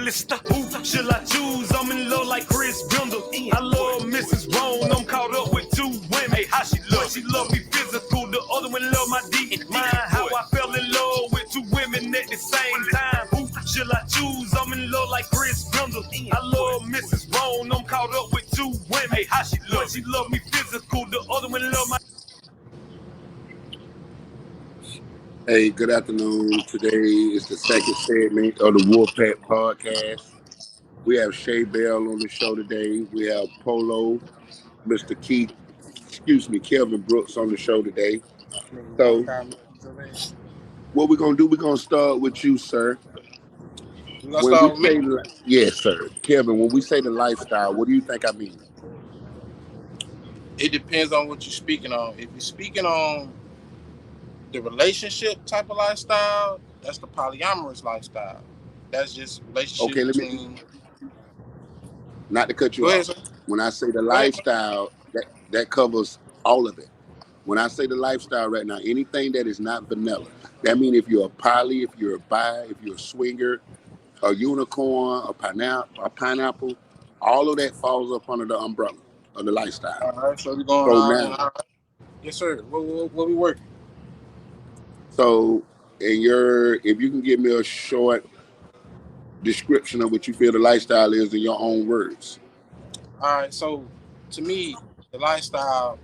list. Who should I choose? I'm in love like Chris Brindle. I love Mrs. Wrong. I'm caught up with two women. Hey, how she love? She love me physical. The other one love my deep mind. How I fell in love with two women at the same time. Who should I choose? I'm in love like Chris Brindle. I love Mrs. Wrong. I'm caught up with two women. Hey, how she love? She love me physical. The other one love my. Hey, good afternoon. Today is the second segment of the Wolfpack podcast. We have Shay Bell on the show today. We have Polo, Mr. Kelvin Brooks on the show today. So, what we're gonna do? We're gonna start with you, sir. Yes, sir, Kevin. When we say the lifestyle, what do you think I mean? It depends on what you're speaking on. If you're speaking on the relationship type of lifestyle, that's the polyamorous lifestyle. That's just relationship between. Not to cut you off. When I say the lifestyle, that covers all of it. When I say the lifestyle right now, anything that is not vanilla. That means if you're a poly, if you're a bi, if you're a swinger, a unicorn, a pineapple, all of that falls up under the umbrella of the lifestyle. All right, so we're going on. Right. Yes, sir. What we working? So, if you can give me a short description of what you feel the lifestyle is in your own words. All right, so to me, the lifestyle,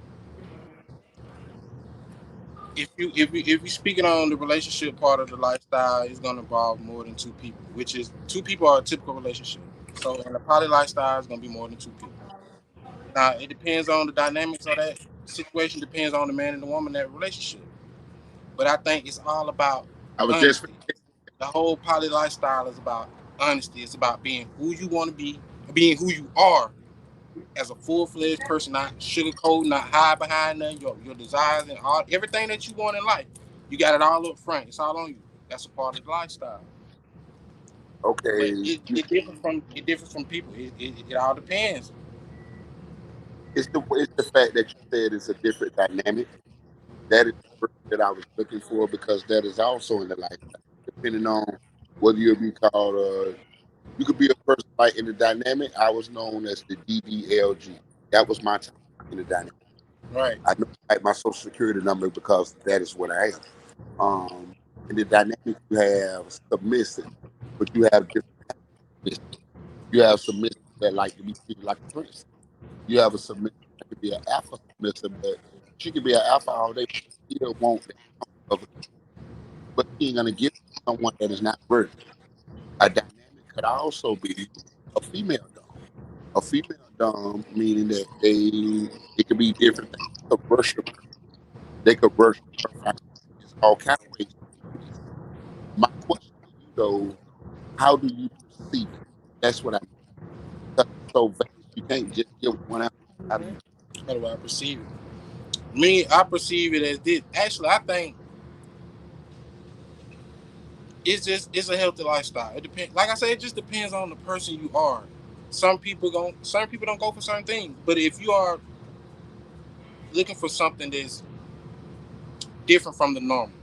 if you're speaking on the relationship part of the lifestyle, it's going to involve more than two people, which is two people are a typical relationship. So in the poly lifestyle, it's going to be more than two people. Now, it depends on the dynamics of that situation, depends on the man and the woman in that relationship. But I think it's all about honesty. The whole poly lifestyle is about honesty. It's about being who you want to be, being who you are as a full-fledged person, not sugarcoat, not hide behind nothing, your desires and everything that you want in life. You got it all up front. It's all on you. That's a part of the lifestyle. Okay. But it differs from people. It all depends. It's the fact that you said it's a different dynamic. That is the word that I was looking for, because that is also in the lifestyle. Depending on whether you'll be called, you could be a person like in the dynamic. I was known as the DDLG. That was my time in the dynamic. Right. I know my social security number because that is what I am. In the dynamic, you have submissive, but you have different. You have submissive that like to be treated like a prince. You have a submissive that could be an alpha submissive, but she could be an alpha all day. She still won't of it. But she ain't gonna give someone that is not worthy. A dynamic could also be a female dom. A female dom meaning that it could be different things. They could worship her. They could worship her. It's all kind of ways. My question to you though, how do you perceive it? That's what I mean. So you can't just give one out. How do I perceive it? Me, I perceive it as this. Actually, I think it's a healthy lifestyle. It depends. Like I said, it just depends on the person you are. Some people don't go for certain things. But if you are looking for something that's different from the normal,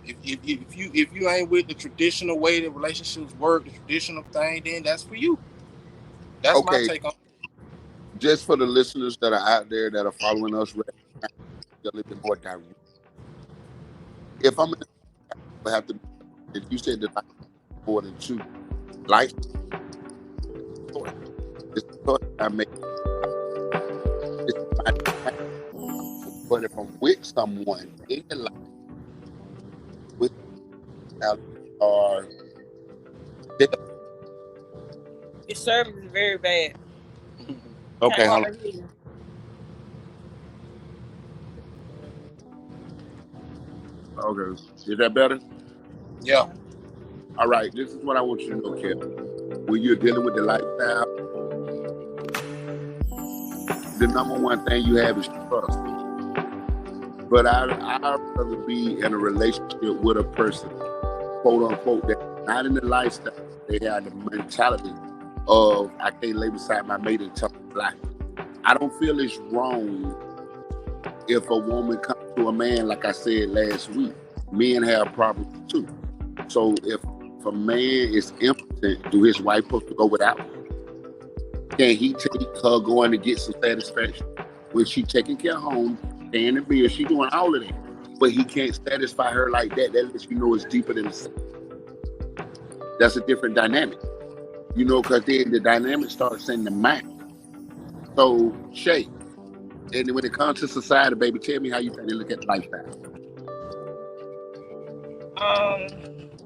if you ain't with the traditional way that relationships work, the traditional thing, then that's for you. That's my take on it. Just for the listeners that are out there that are following us right now, a little bit more direct. If I'm in the, have to, if you said that I more than two life, it's the thought I make. But if I'm with someone in your life, with or your service is very bad. Okay, hold on. Okay, is that better? Yeah. All right, this is what I want you to know, Kevin. When you're dealing with the lifestyle, the number one thing you have is trust. But I'd rather be in a relationship with a person, quote unquote, that's not in the lifestyle. They have the mentality of I can't lay beside my mate and tell them lie. I don't feel it's wrong if a woman comes to a man, like I said last week. Men have problems too. So if if a man is impotent, do his wife supposed to go without? Can he take her going to get some satisfaction when she taking care of home, paying the bill, she doing all of that, but he can't satisfy her like that? That lets you know it's deeper than the sex. That's a different dynamic, you know, because then the dynamic starts in the mind. So, Shay, and when it comes to society, baby, tell me how you think they look at lifestyle.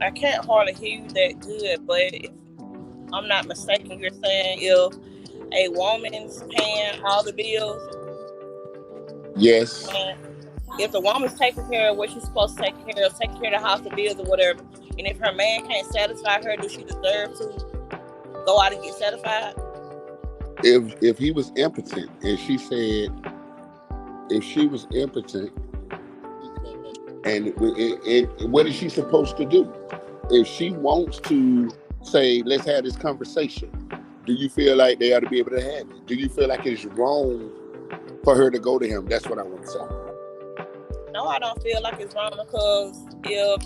I can't hardly hear you that good, but if I'm not mistaken, you're saying if a woman's paying all the bills, Yes. and if the woman's taking care of what she's supposed to take care of the house, the bills, or whatever, and if her man can't satisfy her, does she deserve to go out and get satisfied? If he was impotent, and she said, if she was impotent, and what is she supposed to do? If she wants to say, let's have this conversation, do you feel like they ought to be able to have it? Do you feel like it's wrong for her to go to him? That's what I want to say. No, I don't feel like it's wrong, because if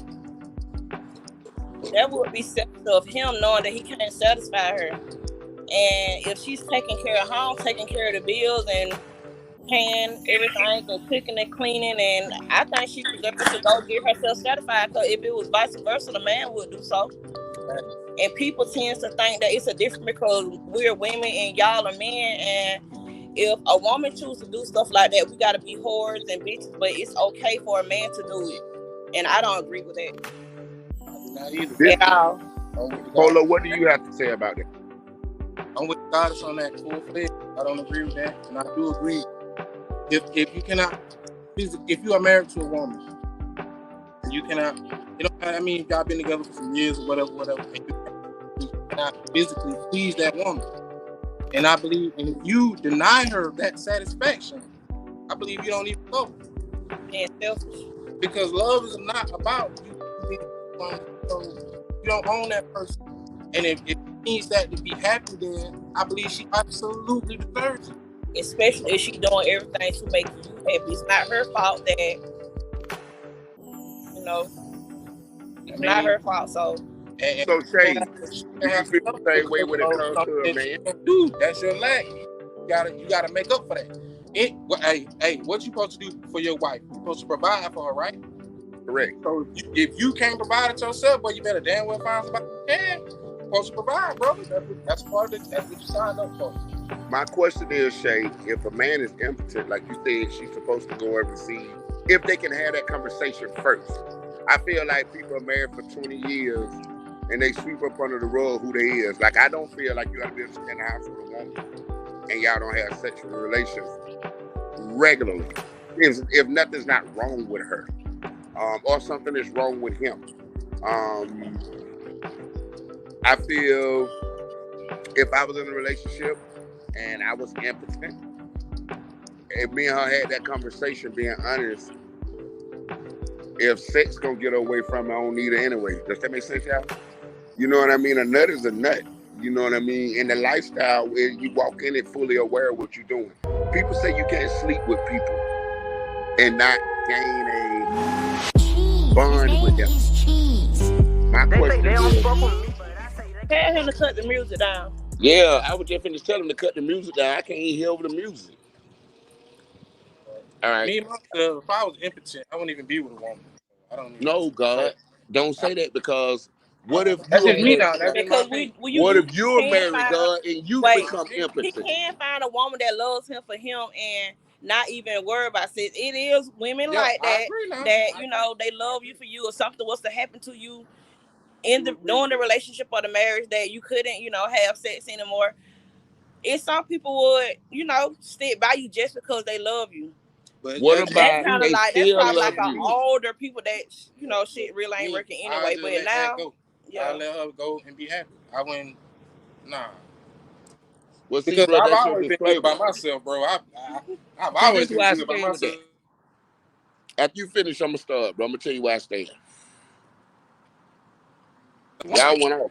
that would be selfish of him knowing that he can't satisfy her. And if she's taking care of home, taking care of the bills, and paying everything, and cooking and cleaning, and I think she deserves to go get herself satisfied, because if it was vice versa, the man would do so. And people tend to think that it's a difference because we're women and y'all are men, and if a woman chooses to do stuff like that, we got to be whores and bitches, but it's okay for a man to do it. And I don't agree with that. Not either. At all. Polo, what do you have to say about that? I'm with Goddess on that full fledged. I don't agree with that, and I do agree. If you cannot, if you are married to a woman, you cannot. You know, I mean, y'all been together for some years or whatever, and you cannot physically please that woman. And I believe, and if you deny her that satisfaction, I believe you don't even love her. Yeah, selfish. Because love is not about you. You don't own that person, and if it means that to be happy, then I believe she absolutely deserves it. Especially if she's doing everything to make you happy. It's not her fault that, you know, it's not her fault. So Shay, do you feel the same way when it comes to a man? Dude, that's your lack. You gotta make up for that. What you supposed to do for your wife? You're supposed to provide for her, right? Correct. So if you can't provide it yourself, well, you better damn well find somebody who can. You're supposed to provide, bro. That's part of it. That's what you signed up for. My question is, Shay, if a man is impotent, like you said, she's supposed to go and receive, if they can have that conversation first. I feel like people are married for 20 years and they sweep up under the rug who they is. Like, I don't feel like you got to be able to stay in the house with a woman and y'all don't have sexual relations regularly. If nothing's not wrong with her, or something is wrong with him. I feel if I was in a relationship and I was impotent, if me and her had that conversation, being honest, if sex gonna get away from me, I don't need it anyway. Does that make sense, y'all? You know what I mean? A nut is a nut. You know what I mean? In the lifestyle, where you walk in it fully aware of what you're doing. People say you can't sleep with people and not gain a bond with them. My question is, tell him to cut the music down. yeah, I was just finished telling him to cut the music down. I can't even hear over the music. All right. Me, myself, if I was impotent, I wouldn't even be with a woman. I don't even. No, God, don't say that, because what if That's you're just me now. Because what if you're married, God, and you become he impotent? can find a woman that loves him for him and not even worry about sex. It is women like that that, you know, they love you for you, or something was to happen to you during the relationship or the marriage that you couldn't, you know, have sex anymore. If some people would, you know, stick by you just because they love you. But what about that's kind of like, that's probably like an older people that, you know, shit really ain't working anyway. But now, I let her go and be happy. I wouldn't. Nah. Well, see, because bro, I've always been good by myself, bro. I've always been good by myself. After you finish, I'm gonna start, bro. I'm gonna tell you why I stand. Y'all went off.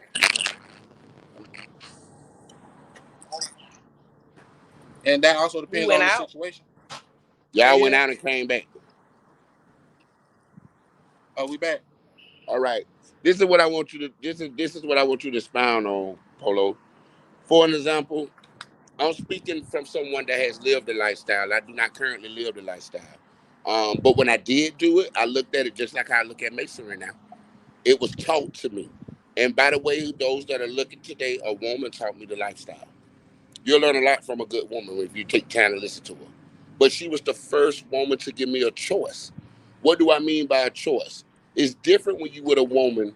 And that also depends on the situation. Y'all went out and came back. Oh, we back. All right. This is what I want you to. This is what I want you to expound on, Polo. For an example, I'm speaking from someone that has lived the lifestyle. I do not currently live the lifestyle. But when I did do it, I looked at it just like I look at masonry now. It was taught to me. And by the way, those that are looking today, a woman taught me the lifestyle. You'll learn a lot from a good woman if you take time to listen to her. But she was the first woman to give me a choice. What do I mean by a choice? It's different when you with a woman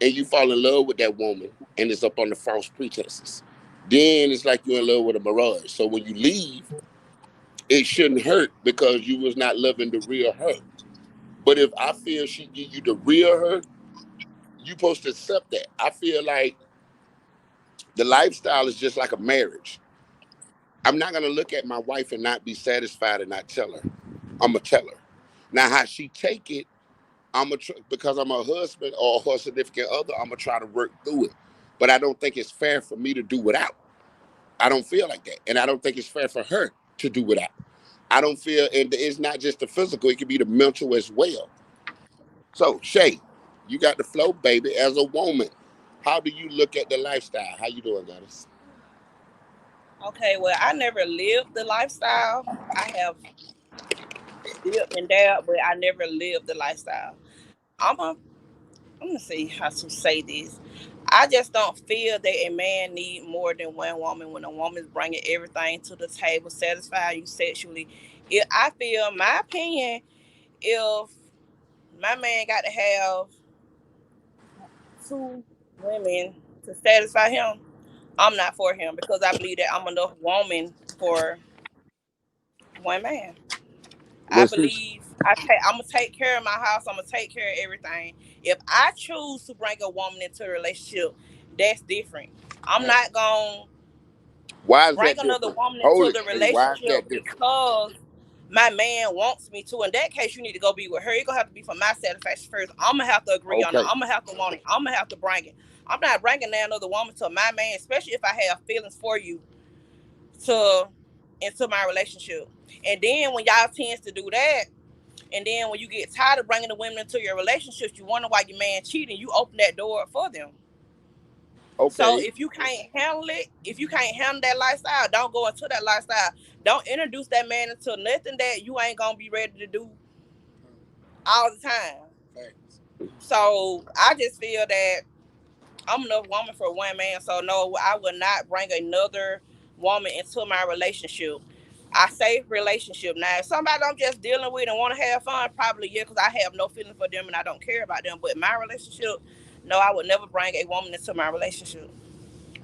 and you fall in love with that woman and it's up on the false pretenses. Then it's like you're in love with a mirage. So when you leave, it shouldn't hurt because you was not loving the real her. But if I feel she give you the real her, you supposed to accept that. I feel like the lifestyle is just like a marriage. I'm not gonna look at my wife and not be satisfied and not tell her. I'm gonna tell her. Now how she take it, because I'm a husband or her significant other, I'm gonna try to work through it. But I don't think it's fair for me to do without. I don't feel like that, and I don't think it's fair for her to do without. I don't feel, and it's not just the physical; it can be the mental as well. So Shay, you got the flow, baby. As a woman, how do you look at the lifestyle? How you doing, Goddess? Okay, well, I never lived the lifestyle. I have dipped and dabbed, but I never lived the lifestyle. I'm a, I'm gonna see how to say this. I just don't feel that a man need more than one woman when a woman's bringing everything to the table, satisfy you sexually. I feel, my opinion, if my man got to have two women to satisfy him, I'm not for him because I believe that I'm enough woman for one man. I Well, since believe I'm gonna take care of my house. I'm gonna take care of everything. If I choose to bring a woman into a relationship, that's different. I'm not gonna why is bring that another different? woman Hold into it, the Shay. Why is relationship that different? because my man wants me to. In that case, you need to go be with her. You're gonna have to be for my satisfaction first. I'm gonna have to agree on it. Okay, I'm gonna have to want it. I'm gonna have to bring it. I'm not bringing that another woman to my man, especially if I have feelings for you, to into my relationship. And then when y'all tends to do that, and then when you get tired of bringing the women into your relationships, you wonder why your man cheating. You open that door for them. So okay, if you can't handle it, if you can't handle that lifestyle, don't go into that lifestyle. Don't introduce that man into nothing that you ain't gonna be ready to do all the time. Facts. So I just feel that I'm enough woman for one man. So no, I will not bring another woman into my relationship. I say relationship. Now, if somebody I'm just dealing with and want to have fun, probably yeah, because I have no feeling for them and I don't care about them. But my relationship, no, I would never bring a woman into my relationship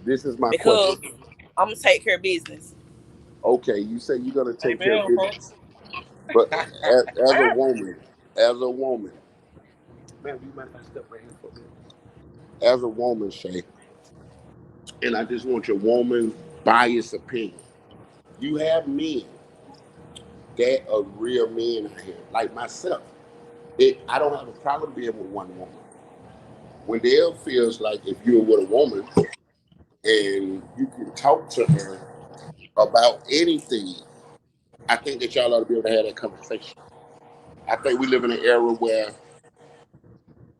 this is my because question. I'm gonna take care of business. Okay, you say you're gonna take care of Amen, business, folks. but as a woman, as a woman, man, you might have step right here for a minute. As a woman, Shay, and I just want your woman biased opinion. You have men that are real men out here, like myself. I don't have a problem being with one woman. When Dale feels like if you're with a woman and you can talk to her about anything, I think that y'all ought to be able to have that conversation. I think we live in an era where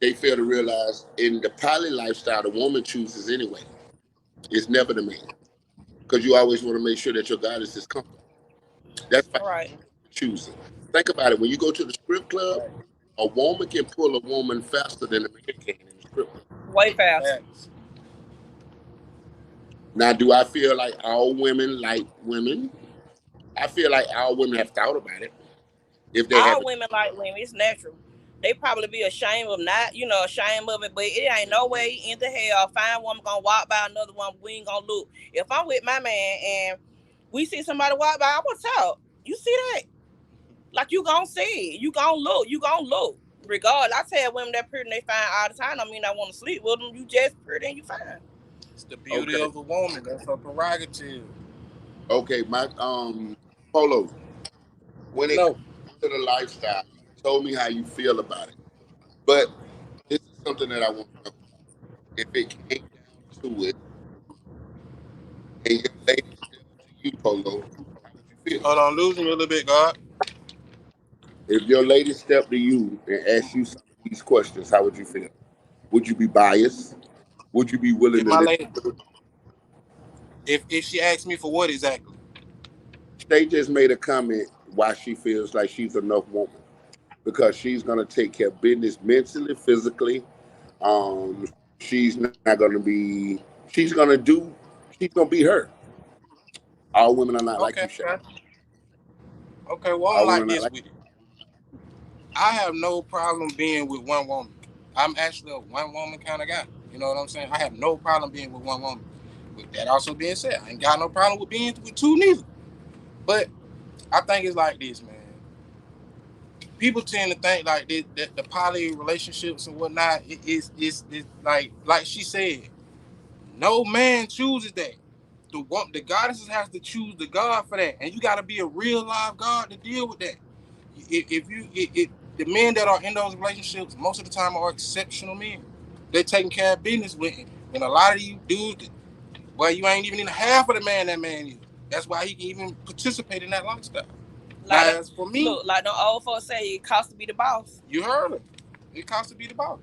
they fail to realize in the poly lifestyle, the woman chooses anyway. It's never the man. Because you always want to make sure that your goddess is comfortable. That's why All right. you're choosing. Think about it. When you go to the strip club, Facts. a woman can pull a woman faster than a man can in the strip club. Way faster. Facts. Now, do I feel like all women like women? I feel like all women have thought about it. If they All haven't, women like women. It's natural. They probably be ashamed of not, ashamed of it, but it ain't no way in the hell a fine woman gonna walk by another one. We ain't gonna look. If I'm with my man and we see somebody walk by, I'm gonna talk. You see that? Like you gonna see it. You gonna look. You gonna look. Regardless, I tell women that pretty and they fine all the time. I mean, I want to sleep with them. You just pretty and you fine. It's the beauty okay, of the woman. That's her prerogative. okay, my Polo. When it No. comes to the lifestyle, you told me how you feel about it, but this is something that I want to know. If it came down to it, and your lady stepped to you, Polo, how would you feel? Hold on, losing me a little bit, God. If your lady stepped to you and asked you some of these questions, how would you feel? Would you be biased? Would you be willing If to my listen? lady, if she asks me for what exactly? Shay just made a comment why she feels like she's enough woman because she's gonna take care of business mentally, physically. She's not gonna be. She's gonna do. She's gonna be her. All women are not like Okay, you, Shay. okay. Well, I'm All like women are not this like. with it. I have no problem being with one woman. I'm actually a one woman kind of guy. You know what I'm saying? I have no problem being with one woman. With that also being said, I ain't got no problem with being with two neither. But I think it's like this, man. People tend to think like this, that the poly relationships and whatnot is like she said, no man chooses that. The goddesses has to choose the God for that, and you got to be a real live God to deal with that. If the men that are in those relationships most of the time are exceptional men. They're taking care of business with him. And a lot of you dudes, well, you ain't even in half of the man that man is. That's why he can even participate in that lifestyle. Like Now, as for me, look, like the old folks say, it costs to be the boss. you heard it. It costs to be the boss.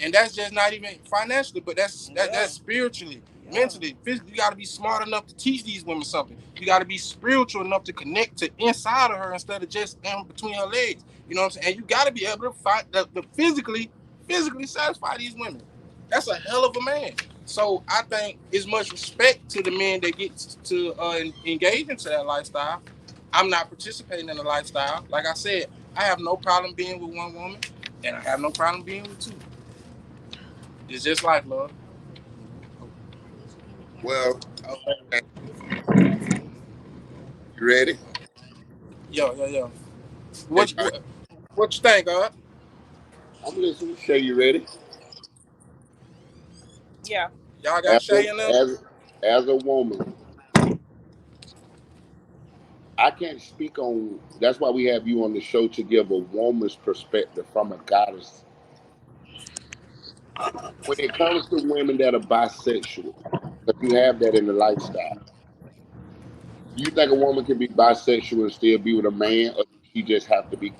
And that's just not even financially, but that's spiritually, mentally, physically. You got to be smart enough to teach these women something. You got to be spiritual enough to connect to inside of her instead of just between her legs. You know what I'm saying? And you got to be able to fight the physically satisfy these women. That's a hell of a man. So I think it's much respect to the men that get to engage into that lifestyle. I'm not participating in the lifestyle. Like I said, I have no problem being with one woman, and I have no problem being with two. It's just like love. Well, okay. You ready? Yo. What you think, God? I'm listening. Shay, you ready? Yeah. Y'all got Shay in there? As a woman, I can't speak on. That's why we have you on the show to give a woman's perspective from a goddess. When it comes to women that are bisexual, because you have that in the lifestyle, do you think a woman can be bisexual and still be with a man, or does she just have to be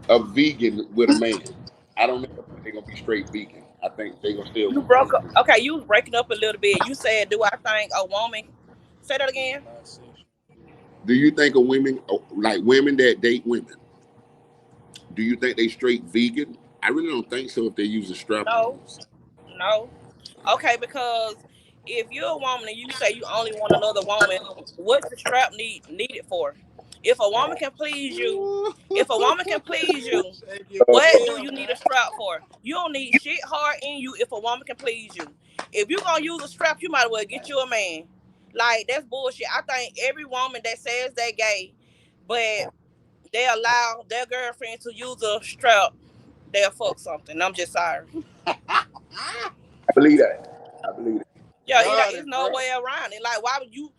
a vegan with a man? I don't know if they're gonna be straight vegan. I think they're gonna still. You broke up. Okay, you was breaking up a little bit. You said, "Do I think a woman?" Say that again. Do you think a women like women that date women? Do you think they straight vegan? I really don't think so. If they use a strap-ons. No. Okay, because if you're a woman and you say you only want another woman, what's the strap needed for? If a woman can please you, what do you need a strap for? You don't need shit hard in you if a woman can please you. If you're gonna use a strap, you might as well get you a man. Like, that's bullshit. I think every woman that says they're gay, but they allow their girlfriend to use a strap, they'll fuck something. I'm just sorry. I believe that. Yeah, it's no way around it. Like, why would you?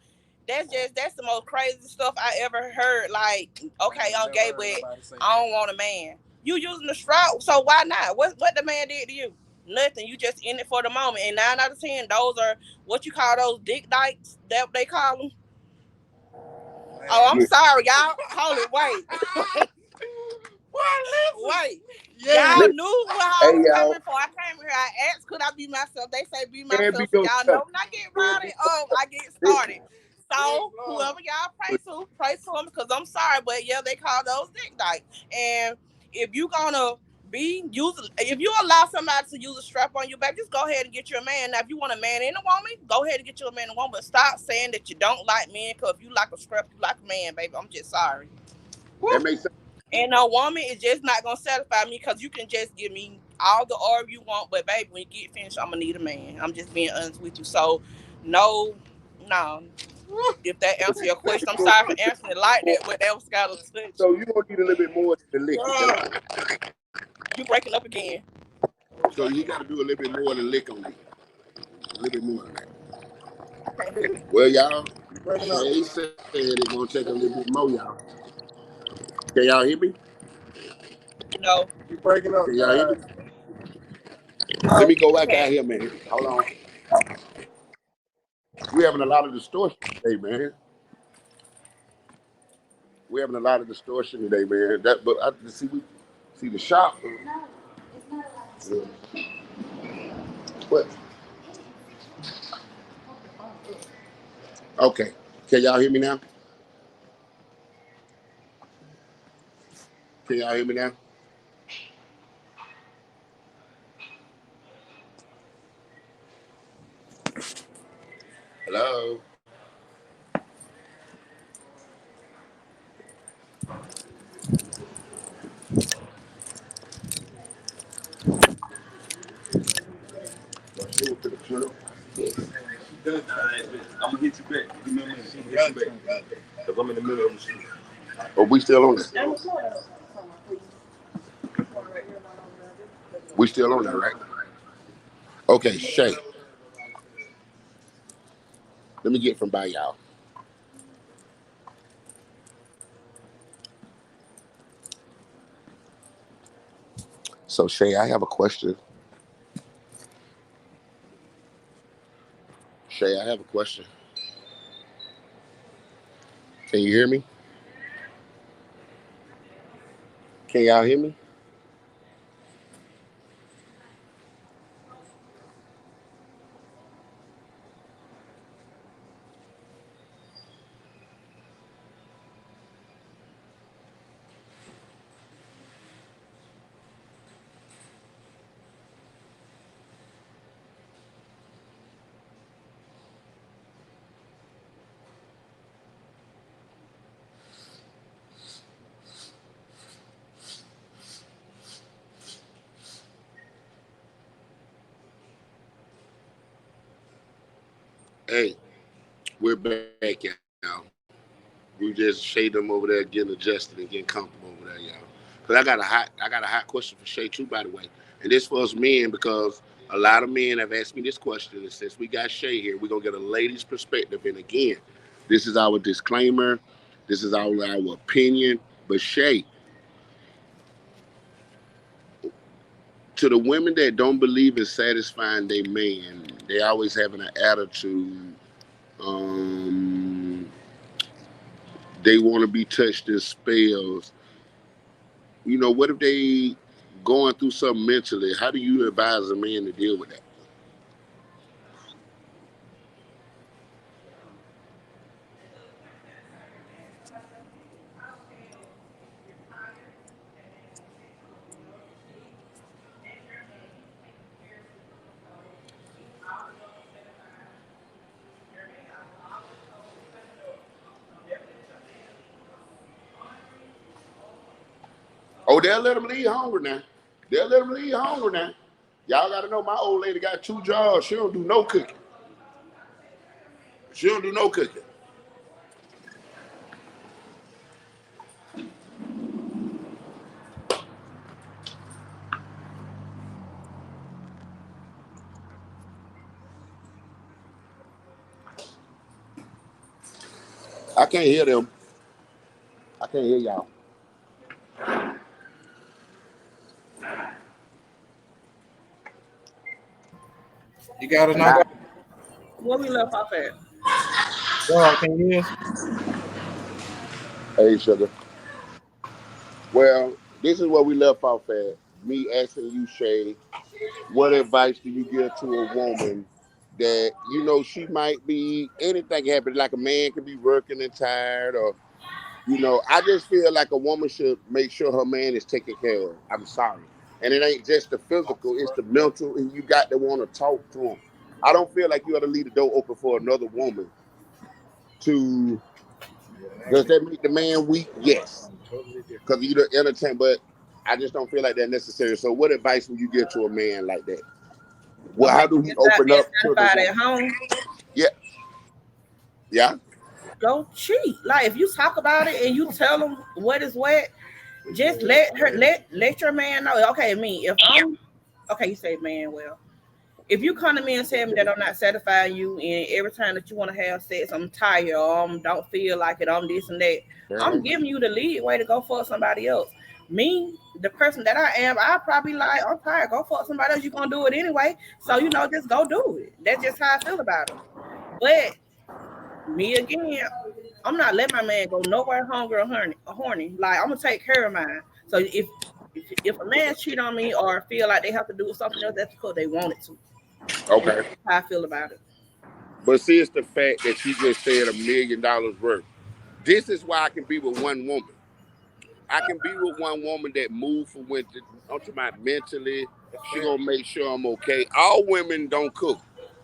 That's the most crazy stuff I ever heard. Like, okay, I'm gay, but I don't want a man. You using the strap, so why not? What the man did to you? Nothing. You just in it for the moment. And 9 out of 10, those are what you call those dick dykes. That what they call them. Oh, I'm sorry, y'all. Hold it, wait. Wait. Yeah. Y'all knew what I was coming for. I came here, I asked, could I be myself? They say be myself. So y'all know when I get routed up, I get started. So whoever y'all pray for them, because I'm sorry, but yeah, they call those dick dykes. And if you gonna if you allow somebody to use a strap on your back, just go ahead and get you a man. Now, if you want a man and a woman, go ahead and get you a man and a woman. But stop saying that you don't like men, because if you like a strap, you like a man, baby. I'm just sorry. That makes sense. And a woman is just not gonna satisfy me, because you can just give me all the orb you want, but baby, when you get finished, I'm gonna need a man. I'm just being honest with you. So, no. If that answers your question, I'm sorry for answering it like that, but that was kind of touch. So you gonna need a little bit more than lick. You breaking up again. So you gotta do a little bit more than lick on me. A little bit more than that. Well, y'all, they said it's gonna take a little bit more, y'all. Can y'all hear me? No. You breaking up? Can y'all hear me? Let me go back out here, man. Hold on. We're having a lot of distortion today, man. We're having a lot of distortion today, man. But I see the shop. What? Okay. Can y'all hear me now? Can y'all hear me now? Hello? I'm gonna hit you back. Give me a minute. Hit you back. Because I'm in the middle of the street. Oh, we still on that? We still on that, right? Okay, Shay. Let me get from by y'all. So Shay, I have a question. Shay, I have a question. Can you hear me? Can y'all hear me? Hey, we're back, y'all. We just Shay them over there getting adjusted and getting comfortable over there, y'all. Cause I got a hot question for Shay too, by the way. And this for us men because a lot of men have asked me this question, and since we got Shay here, we're gonna get a lady's perspective. And again, this is our disclaimer. This is our opinion. But Shay, to the women that don't believe in satisfying their man, they always having an attitude. They want to be touched in spells. You know, what if they going through something mentally? How do you advise a man to deal with that? Oh, they'll let them leave hungry now. They'll let them leave hungry now. Y'all got to know my old lady got 2 jobs. She don't do no cooking. She don't do no cooking. I can't hear them. I can't hear y'all. You got us now? Where we left off at? Girl, can you hear us? Hey, sugar. Well, this is where we left off at. Me asking you, Shay, what advice do you give to a woman that, you know, she might be, anything happen, like a man could be working and tired, or, you know, I just feel like a woman should make sure her man is taken care of. I'm sorry. And it ain't just the physical, it's the mental, and you got to want to talk to him. I don't feel like you ought to leave the door open for another woman to, does that make the man weak? Yes. Because you don't entertain, but I just don't feel like that's necessary. So what advice would you give to a man like that? Well, how do he open up to the at home? Yeah. Yeah. Go cheat. Like if you talk about it and you tell them what is what, just let your man know. Okay, me, if I'm okay, you say man, well, if you come to me and tell me that I'm not satisfying you, and every time that you want to have sex, I'm tired, or don't feel like it, I'm this and that, I'm giving you the lead way to go fuck somebody else. Me, the person that I am, I probably like, I'm tired, go fuck somebody else. You're gonna do it anyway, so you know, just go do it. That's just how I feel about it. But me again, I'm not letting my man go nowhere hungry or horny. Like I'm gonna take care of mine. So if a man cheat on me or feel like they have to do something else, that's because they want it to. And Okay. that's how I feel about it. But see, it's the fact that you just said $1 million worth. This is why I can be with one woman. I can be with one woman that move for winter. I'm talking about mentally. She gonna make sure I'm okay. All women don't cook.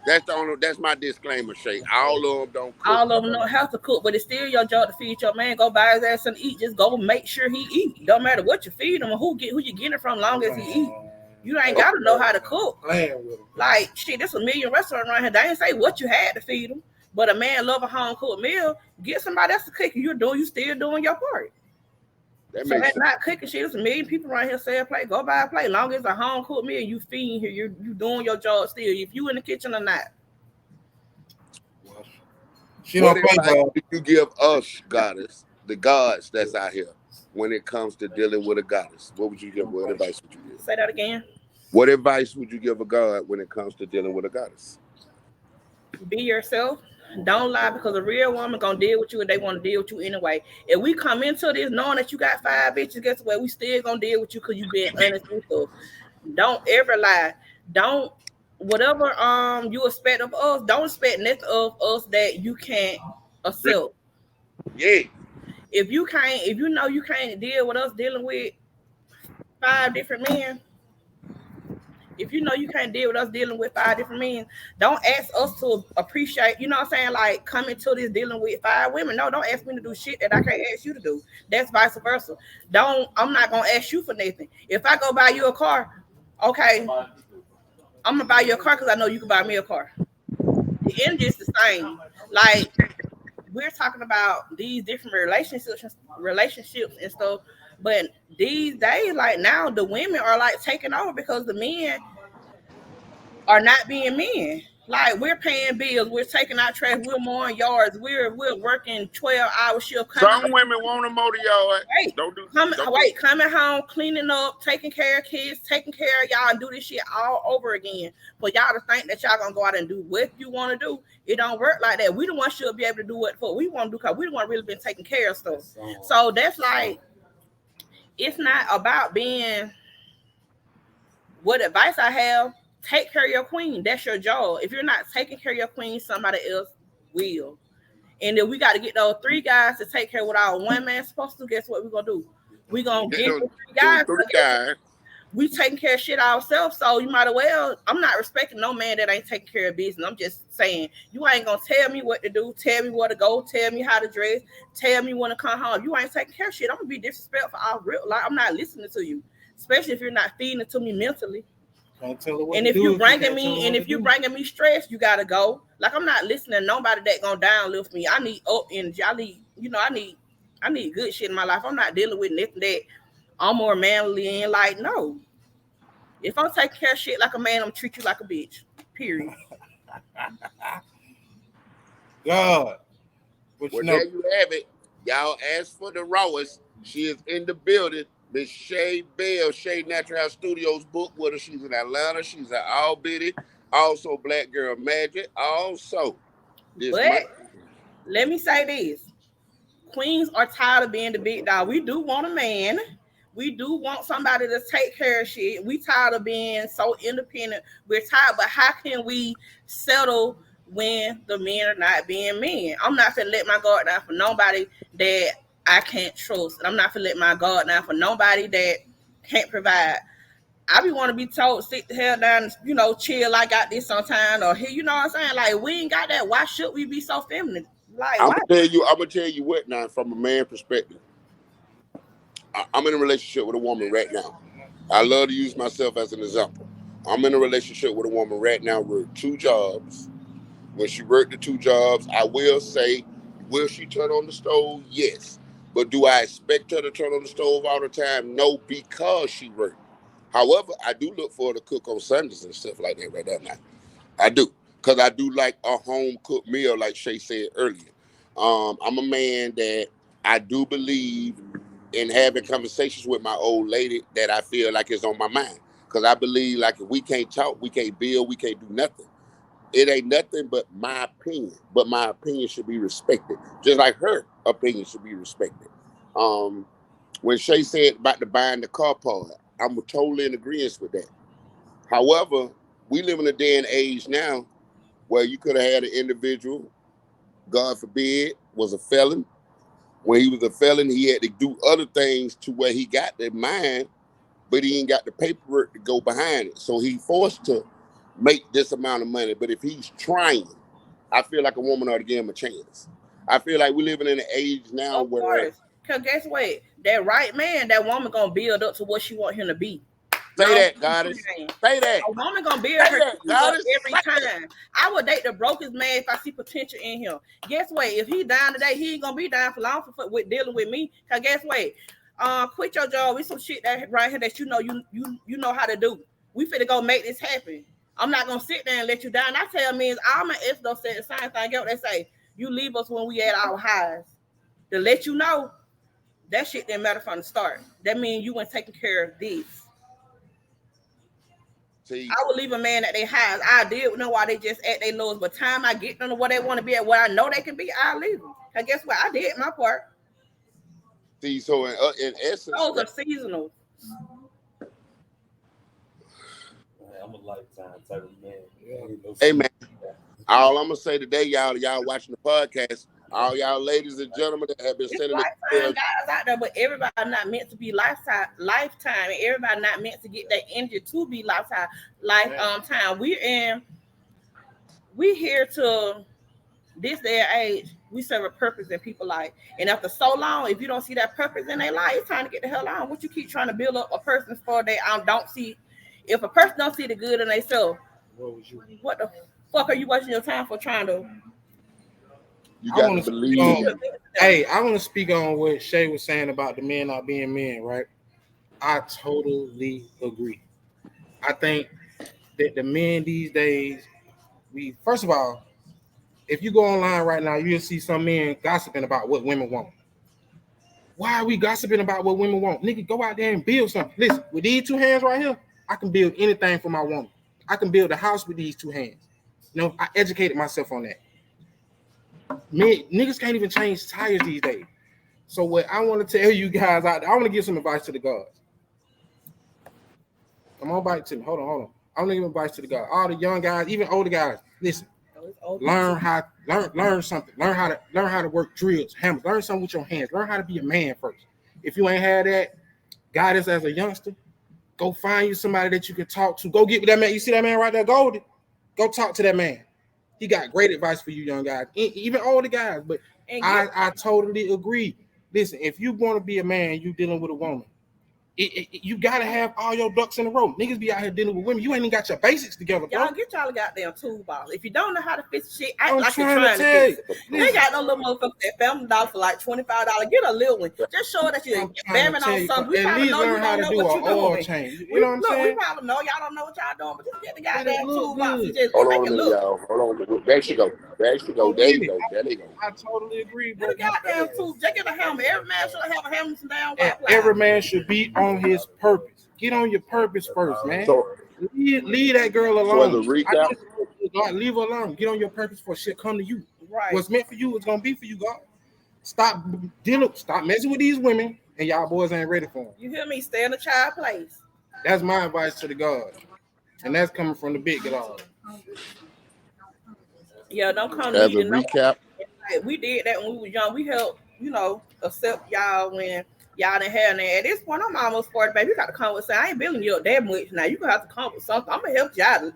That's my disclaimer, Shay. All of them don't cook. All of them don't have to cook, but it's still your job to feed your man. Go buy his ass something to eat. Just go make sure he eat. Don't matter what you feed him or who you getting it from, long as he eat. You ain't gotta know how to cook. Like shit, there's a million restaurants around here. They ain't say what you had to feed them. But a man love a home cooked meal. Get somebody else to cook. You still doing your part. That So makes that's sense. not cooking shit. There's a million people around here say a plate. Go buy a plate. Long as it's a home cooked meal, you feeding here. You doing your job still. If you in the kitchen or not. What advice do you give us, goddess, the gods that's out here, when it comes to dealing with a goddess? What would you give? What advice would you give? Say that again. What advice would you give a god when it comes to dealing with a goddess? Be yourself. Don't lie, because a real woman gonna deal with you and they want to deal with you anyway. If we come into this knowing that you got 5 bitches, guess what? We still gonna deal with you because you being honest with us. Don't ever lie. Don't whatever you expect of us. Don't expect nothing of us that you can't accept. Yeah. If you know you can't deal with us dealing with 5 different men. If you know you can't deal with us dealing with 5 different men, don't ask us to appreciate, you know what I'm saying? Like coming to this dealing with 5 women. No, don't ask me to do shit that I can't ask you to do. That's vice versa. I'm not gonna ask you for nothing. If I go buy you a car, okay, I'm gonna buy you a car because I know you can buy me a car. The energy is the same. Like we're talking about these different relationships and stuff. But these days, like now, the women are like taking over because the men are not being men. Like we're paying bills, we're taking out trash, we're mowing yards, we're working 12-hour shift. Some women want to mow the yard. Coming home, cleaning up, taking care of kids, taking care of y'all, and do this shit all over again. For y'all to think that y'all gonna go out and do what you want to do, it don't work like that. We the one should be able to do what we want to do because we the one really been taking care of stuff. So that's like, it's not about being. What advice I have? Take care of your queen. That's your job. If you're not taking care of your queen, somebody else will. And then we got to get those 3 guys to take care of what our one man's supposed to. Guess what we're gonna do? We're gonna get the 3 guys. We taking care of shit ourselves. So you might as well. I'm not respecting no man that ain't taking care of business. I'm just saying, you ain't gonna tell me what to do, tell me where to go, tell me how to dress, tell me when to come home. If you ain't taking care of shit, I'm gonna be disrespectful. I'm not listening to you, especially if you're not feeding it to me mentally. And if you bringing me stress, you gotta go. Like I'm not listening to nobody that gonna downlift me. I need up energy. I need good shit in my life. I'm not dealing with nothing that I'm more manly and like no. If I'm taking care of shit like a man, I'm gonna treat you like a bitch. Period. God. Well, there you have it. Y'all asked for the rawest. She is in the building. Miss Shay Bell, Shay Natural House Studios, book with her. She's in Atlanta. She's at Albany. Also, Black Girl Magic. Also, let me say this. Queens are tired of being the big dog. We do want a man. We do want somebody to take care of shit. We tired of being so independent. We're tired, but how can we settle when the men are not being men? I'm not gonna let my guard down for nobody that I can't trust. And I'm not gonna let my guard down for nobody that can't provide. I be want to be told, sit the hell down, chill. I got this sometime, or here, you know what I'm saying? Like we ain't got that. Why should we be so feminine? Like I'm gonna tell you what now, from a man perspective. I'm in a relationship with a woman right now. I love to use myself as an example. I'm in a relationship with a woman right now with 2 jobs. When she worked the 2 jobs, I will say, will she turn on the stove? Yes. But do I expect her to turn on the stove all the time? No, because she worked. However, I do look for her to cook on Sundays and stuff like that right now. I do. Because I do like a home cooked meal, like Shay said earlier. I'm a man that I do believe in having conversations with my old lady that I feel like is on my mind. Because I believe like if we can't talk, we can't build, we can't do nothing. It ain't nothing but my opinion. But my opinion should be respected. Just like her opinion should be respected. When Shay said about the buying the car part, I'm totally in agreement with that. However, we live in a day and age now where you could have had an individual, God forbid, was a felon. When he was a felon, he had to do other things to where he got the mind, but he ain't got the paperwork to go behind it. So he forced to make this amount of money. But if he's trying, I feel like a woman ought to give him a chance. I feel like we're living in an age now Of where course. Because guess what? That right man, that woman going to build up to what she want him to be. say that, Goddess. Say that. A woman gonna build her up every time. I would date the brokest man if I see potential in him. Guess what? If he down today, he ain't gonna be down for long with dealing with me. Cause guess what? Quit your job with some shit that right here that you know how to do. We finna go make this happen. I'm not gonna sit there and let you down. I tell men, all my ex don't say the same thing. Get what they say? You leave us when we at our highs. To let you know, that shit didn't matter from the start. That means you ain't taking care of this. See, I would leave a man at their highs. I did know why they just at their lowest, but time I get them to where they want to be at, where I know they can be, I leave them. Cause guess what? I did my part. see, so in essence, Those are seasonal. I'm a lifetime type of man. hey man, all I'm gonna say today, y'all watching the podcast, all y'all ladies and gentlemen that have been It's sending lifetime guys out there, but everybody not meant to be lifetime, and everybody not meant to get that energy to be lifetime. Time. We here to this day and age. We serve a purpose in people's life, and after so long, if you don't see that purpose in their life, it's time to get the hell on. What you keep trying to build up a person for they don't see. If a person don't see the good in themselves, what the fuck are you wasting your time for trying to? You got to believe. Hey, I want to speak on what Shay was saying about the men not being men, right? I totally agree. I think that the men these days, first of all, if you go online right now, you'll see some men gossiping about what women want. Why are we gossiping about what women want? Nigga, go out there and build something. Listen, with these two hands right here, I can build anything for my woman. I can build a house with these two hands. You know, I educated myself on that. Niggas can't even change tires these days. So what I want to tell you guys out there, I want to give some advice to the guys. Come on, back to me. Hold on. I want to give advice to the guys. All the young guys, even older guys. Listen, learn something. Learn how to work drills, hammers. Learn something with your hands. Learn how to be a man first. If you ain't had that guidance as a youngster, go find you somebody that you can talk to. Go get with that man. You see that man right there, Goldie? Go talk to that man. He got great advice for you young guys, even older guys. But I totally agree. Listen, if you want to be a man, you dealing with a woman. You gotta have all your ducks in a row. Niggas be out here dealing with women. You ain't even got your basics together, bro. Y'all get y'all goddamn toolbox. If you don't know how to fix shit, act I'm like you're trying trying to to tell fix it. They got no little motherfucker at Family Dollar for like $25. Get a little one. Just show that you're bearing on something. We At probably least know you learn how don't to know do what an you're oil doing. change. You know what I'm saying? We probably know y'all don't know what y'all doing, but just get the goddamn toolbox and just Hold make on, it look. y'all. Hold on. There she go. There you go. There they go. I totally agree, bro. Get a goddamn tool. Just get a helmet. Every man should have a helmet and down And every man should be on his purpose. Get on your purpose first, man. So Leave that girl alone. as a recap, God, leave her alone. Get on your purpose for shit come to you. Right. What's meant for you is gonna be for you, God. Stop messing with these women, and y'all boys ain't ready for them. You hear me? Stay in the child place. That's my advice to the God, and that's coming from the big God. Yeah, don't come as a needing no. recap, We did that when we was young. We helped, accept y'all when y'all didn't have that. At this point, I'm almost 40, baby. You got to come with something. I ain't building you up that much now. You gonna have to come with something. I'm gonna help y'all.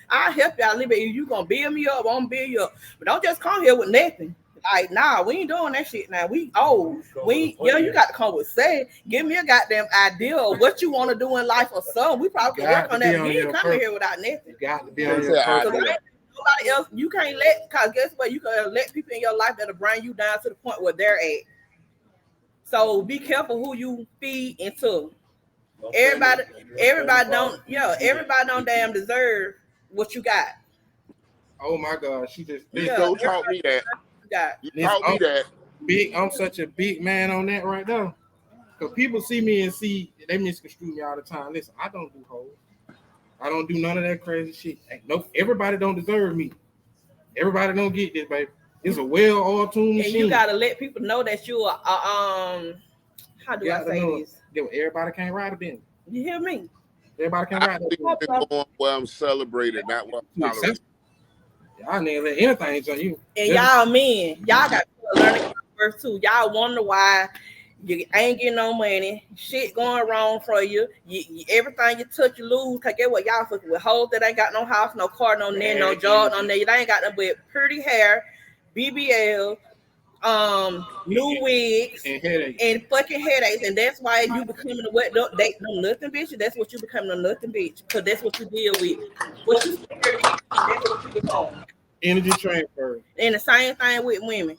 I'll help y'all a little bit. You gonna build me up, I'm gonna build you up. But don't just come here with nothing. Like, nah, we ain't doing that shit now. We old. You got to come with say. Give me a goddamn idea of what you want to do in life or something. We probably can work on that. We ain't coming here without nothing. You got to be on your purpose. Nobody else, you can't because guess what? You can let people in your life that'll bring you down to the point where they're at. So be careful who you feed into. Everybody don't damn deserve what you got. Oh my God, she just Disco taught me that. You taught me that. I'm such a big man on that right now. Because people see me and they misconstrue me all the time. Listen, I don't do hoes. I don't do none of that crazy shit. Everybody don't deserve me. Everybody don't get this, baby. It's a well-oiled machine. And you gotta let people know that you are how do I say this? Everybody can't ride a Bentley. You hear me? Everybody can I ride that believe bull. in going where I'm celebrated, not where I'm tolerated. Y'all nigga let anything to you. And y'all men, y'all got to learn to first too. Y'all wonder why you ain't getting no money, shit going wrong for you. Everything you touch, you lose. Cause get what y'all fucking with hoes that ain't got no house, no car, no net, no job, no net. They ain't got nothing but pretty hair, BBL, new wigs, and fucking headaches. And that's why you becoming a wet no nothing bitch. That's what you becoming a nothing bitch. Cause that's what you deal with. What you scared of, that's what you become. Energy transfer. And the same thing with women.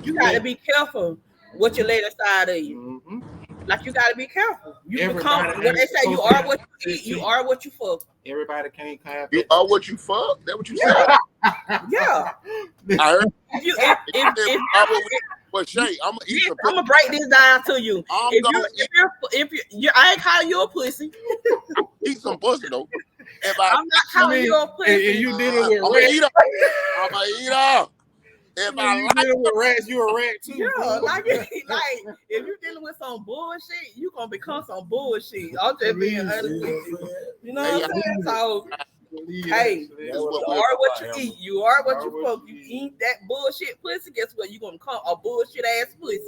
You got to be careful what you let inside of you. Mm-hmm. Like you got to be careful. You Everybody become what they say. You are what you eat. You are what you fuck. Everybody can't have. You are what you fuck. That what you said? Yeah. I heard. But Shay, I'm gonna eat some. I'm gonna break this down to you. If you, I ain't calling you a pussy. Eat some pussy though. I'm not calling you a pussy. If you dealing with I'm gonna eat her. I'm gonna eat her. If you dealing with rats, you a rat too. Yeah, like if you dealing with some bullshit, you gonna become some bullshit. I'm just being honest with you. You know what I'm saying? So hey, you are what you eat. You are what you fuck. You eat that bullshit pussy. Guess what? You gonna become a bullshit ass pussy.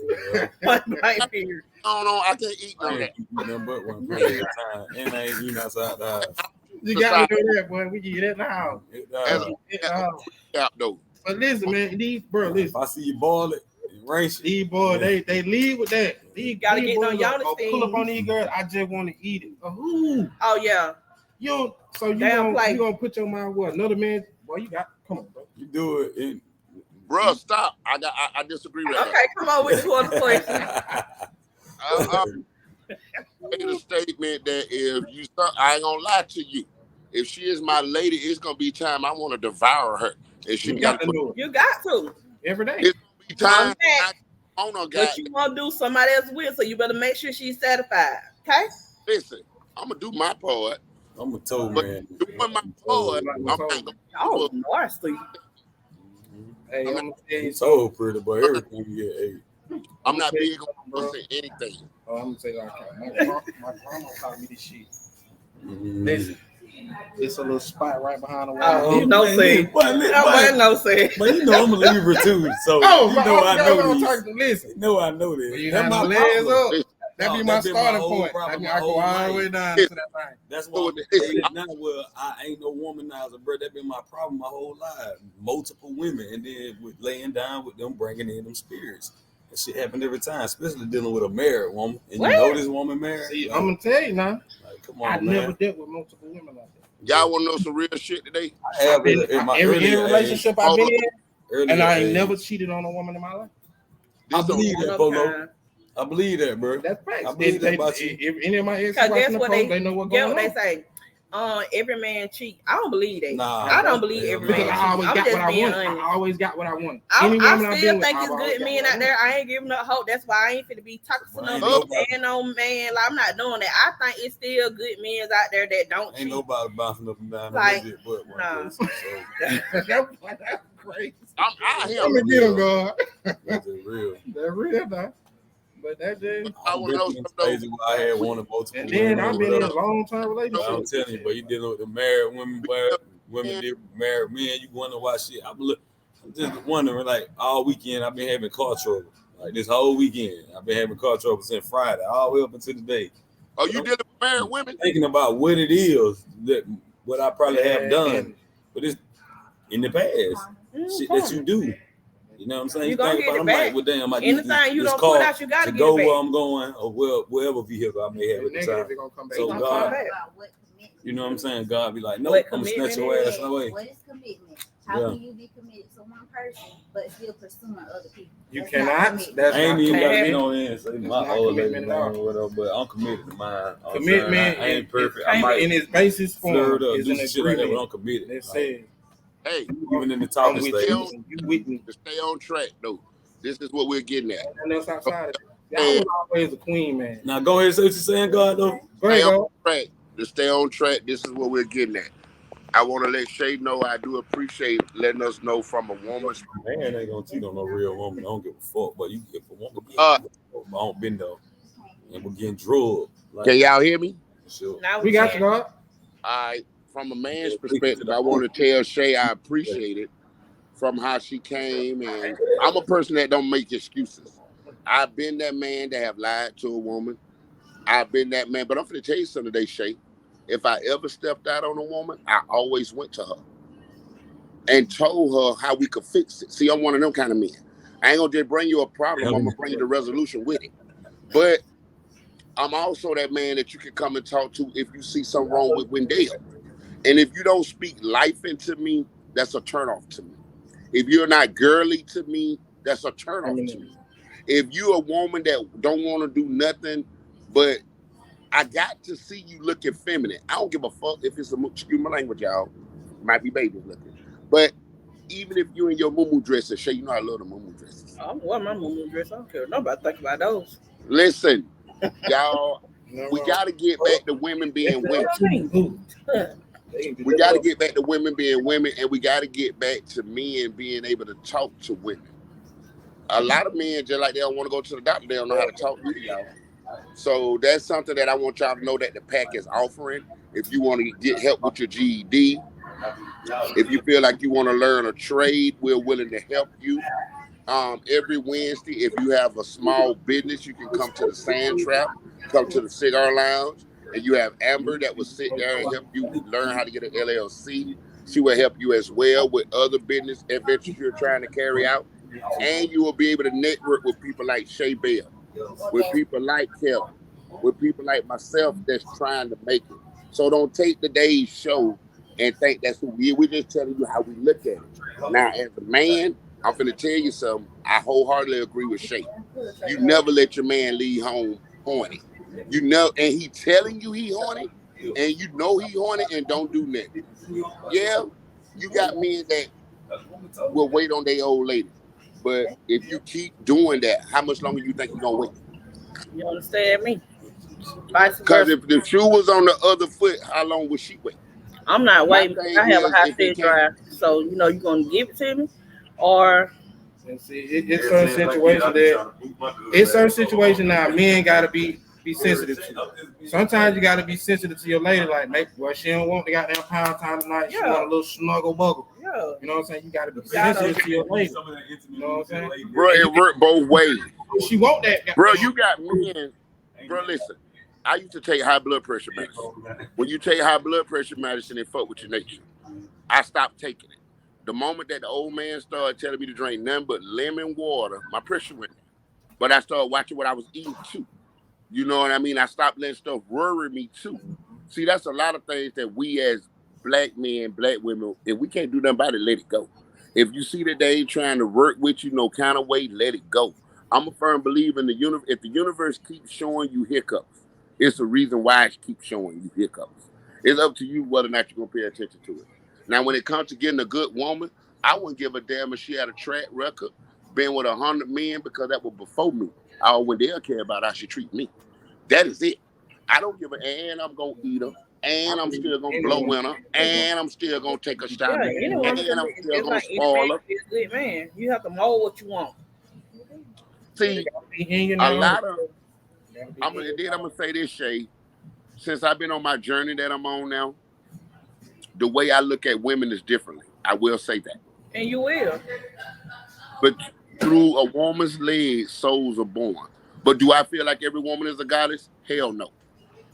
Right here. No, I can't eat none of that. Nothing but one person at a time, and I ain't eating outside the house. You gotta do that, boy. We get that now. Yeah, though. But listen, man, listen. If I see you boil it, rinse it. These boys, they lead with that. These gotta get on y'all pull up on these girls. I just want to eat it. Oh yeah. You don't, so you gonna put your mind what another man? Boy, you got come on, bro. You do it, bro. Stop. I disagree with that. Okay, come on with 2 other questions. Made a statement that if you, I ain't gonna lie to you. If she is my lady, it's gonna be time I want to devour her. And she got to. You got to every day. It's gonna be time I own her. What you want to do, somebody else with, so you better make sure she's satisfied. Okay. Listen, I'm gonna do my part. I'm a toe man. Doing my part, I'm not gonna. Oh, nasty. Hey, I'm gonna tell you so pretty, but everything you get. I'm not big on say anything. Oh, I'm gonna say like my grandma taught me this shit. Listen, it's a little spot right behind the wall. Oh, no say. No say. But you know I'm a Libra too, so you know I know this. Listen, I know this. You got my legs up. That be my starting point. I go all the way down to that thing. That's why now I ain't no womanizer, bro. That been my problem my whole life. Multiple women, and then with laying down with them, bringing in them spirits. That shit happen every time, especially dealing with a married woman. And you know this woman married. See, I'm gonna tell you now. Like, come on, I never dealt with multiple women like that. Y'all want to know some real shit today? I have in my every relationship I've been in, and I ain't never cheated on a woman in my life. I believe that, Polo. I believe that, bro. That's facts. I believe that about you. If any of my exes watching the post, they know what's going on. They say, every man cheat. I don't believe that. Nah, I don't believe every man cheat. I always got what I want. I still think it's good men out there. I ain't giving up hope. That's why I ain't finna be talking to no man. Like, I'm not doing that. I think it's still good men out there that don't cheat. Ain't nobody bouncing up and down like, the but one nah. That's crazy. I'm out here. I'm gonna get them, God. That's real. They're real, though. But that just I want to know something. Crazy why I had one of multiple. And then I've been in a long-term relationship. I'm telling you, but you dealing with the married women, women married men. You wonder why shit. I'm just wondering, like all weekend I've been having car trouble. Like this whole weekend I've been having car trouble since Friday, all the way up until today. Oh, you dealing with married women? Thinking about what it is that what I probably have done, but it's in the past. Shit that you do. You know what I'm saying? You think about, I'm like, well, damn, I anything you don't put out, you gotta go get it where back. I'm going, or wherever vehicle I may have at the time. So God, you know what I'm saying? God be like, no, I'm gonna snatch your ass away. What is commitment? How can you be committed to one person but still pursuing other people? You cannot. That's I ain't even got to be on in say my old lady or whatever, but I'm committed to mine. Commitment I ain't perfect. I might in its basis form is an agreement. But I'm committed. It says, hey, even in the talking stage, you with me to stay on track though. This is what we're getting at. And else outside of it. Y'all was always a queen, man. Now go ahead and say what you're saying, God, though. Go ahead, go. To stay on track, this is what we're getting at. I want to let Shay know I do appreciate letting us know from a woman's. Man ain't gonna cheat on no real woman. I don't give a fuck. But if a woman I don't been though, and we're getting drugged. Like, can y'all hear me? Sure. Now We got you, God. From a man's perspective, I want to tell Shay I appreciate it from how she came, and I'm a person that don't make excuses. I've been that man that have lied to a woman. I've been that man, but I'm going to tell you something today, Shay. If I ever stepped out on a woman, I always went to her and told her how we could fix it. See, I'm one of them kind of men. I ain't gonna just bring you a problem. I'm gonna bring you the resolution with it. But I'm also that man that you can come and talk to if you see something wrong with Wendell. And if you don't speak life into me, that's a turnoff to me. If you're not girly to me, that's a turnoff to me. If you're a woman that don't want to do nothing, but I got to see you looking feminine. I don't give a fuck if it's excuse my language, y'all. Might be babies looking. But even if you in your muumuu dresses, Shay, you know I love the muumuu dresses. I'm wearing my muumuu dress. I don't care. Nobody think about those. Listen, y'all, we got to get back to women being women. We got to get back to women being women, and we got to get back to men being able to talk to women. A lot of men, just like they don't want to go to the doctor, they don't know how to talk to y'all. So that's something that I want y'all to know that the pack is offering. If you want to get help with your GED, if you feel like you want to learn a trade, we're willing to help you. Every Wednesday, if you have a small business, you can come to the Sand Trap, come to the Cigar Lounge, and you have Amber that will sit there and help you learn how to get an LLC. She will help you as well with other business adventures you're trying to carry out. And you will be able to network with people like Shay Bell, with people like Kelly, with people like myself that's trying to make it. So don't take today's show and think that's who we are. We're just telling you how we look at it. Now, as a man, I'm finna tell you something. I wholeheartedly agree with Shay. You never let your man leave home horny. You know, and he telling you he horny, and you know he horny and don't do nothing. Yeah, you got men that will wait on their old lady. But if you keep doing that, how much longer you think you're gonna wait? You understand me? Vice Because versa. if the shoe was on the other foot, how long would she wait? I'm not My waiting. thing I have a is, high if it speed drive, so you know you're gonna give it to me, or And see, it's certain situations now. Men gotta be sensitive to. Sometimes you gotta be sensitive to your lady. Like, well, she don't want the goddamn pound time tonight. She want a little snuggle buggle. yeah, You know what I'm saying? You gotta be sensitive to your lady. You know what I'm saying? Bro, it worked both ways. She want that. Bro, you got men. Bro, listen. I used to take high blood pressure medicine. When you take high blood pressure medicine, it fuck with your nature. I stopped taking it. The moment that the old man started telling me to drink nothing but lemon water, my pressure went down. But I started watching what I was eating too. You know what I mean? I stopped letting stuff worry me too. See, that's a lot of things that we as black men, black women, if we can't do nothing about it, let it go. If you see that they ain't trying to work with you no kind of way, let it go. I'm a firm believer in the universe. If the universe keeps showing you hiccups, it's the reason why it keeps showing you hiccups. It's up to you whether or not you're going to pay attention to it. Now, when it comes to getting a good woman, I wouldn't give a damn if she had a track record, been with 100 men, because that was before me. All when they'll care about how she treat me. That is it. I don't give a, and I'm going to eat her, and I'm still going to blow in her, and I'm still going to take a shot, yeah, and I'm still going to spoil her. Good man. You have to mold what you want. See, a lot of, I'm going to say this, Shay. Since I've been on my journey that I'm on now, the way I look at women is differently. I will say that. And you will. But through a woman's legs, souls are born. But do I feel like every woman is a goddess? Hell no.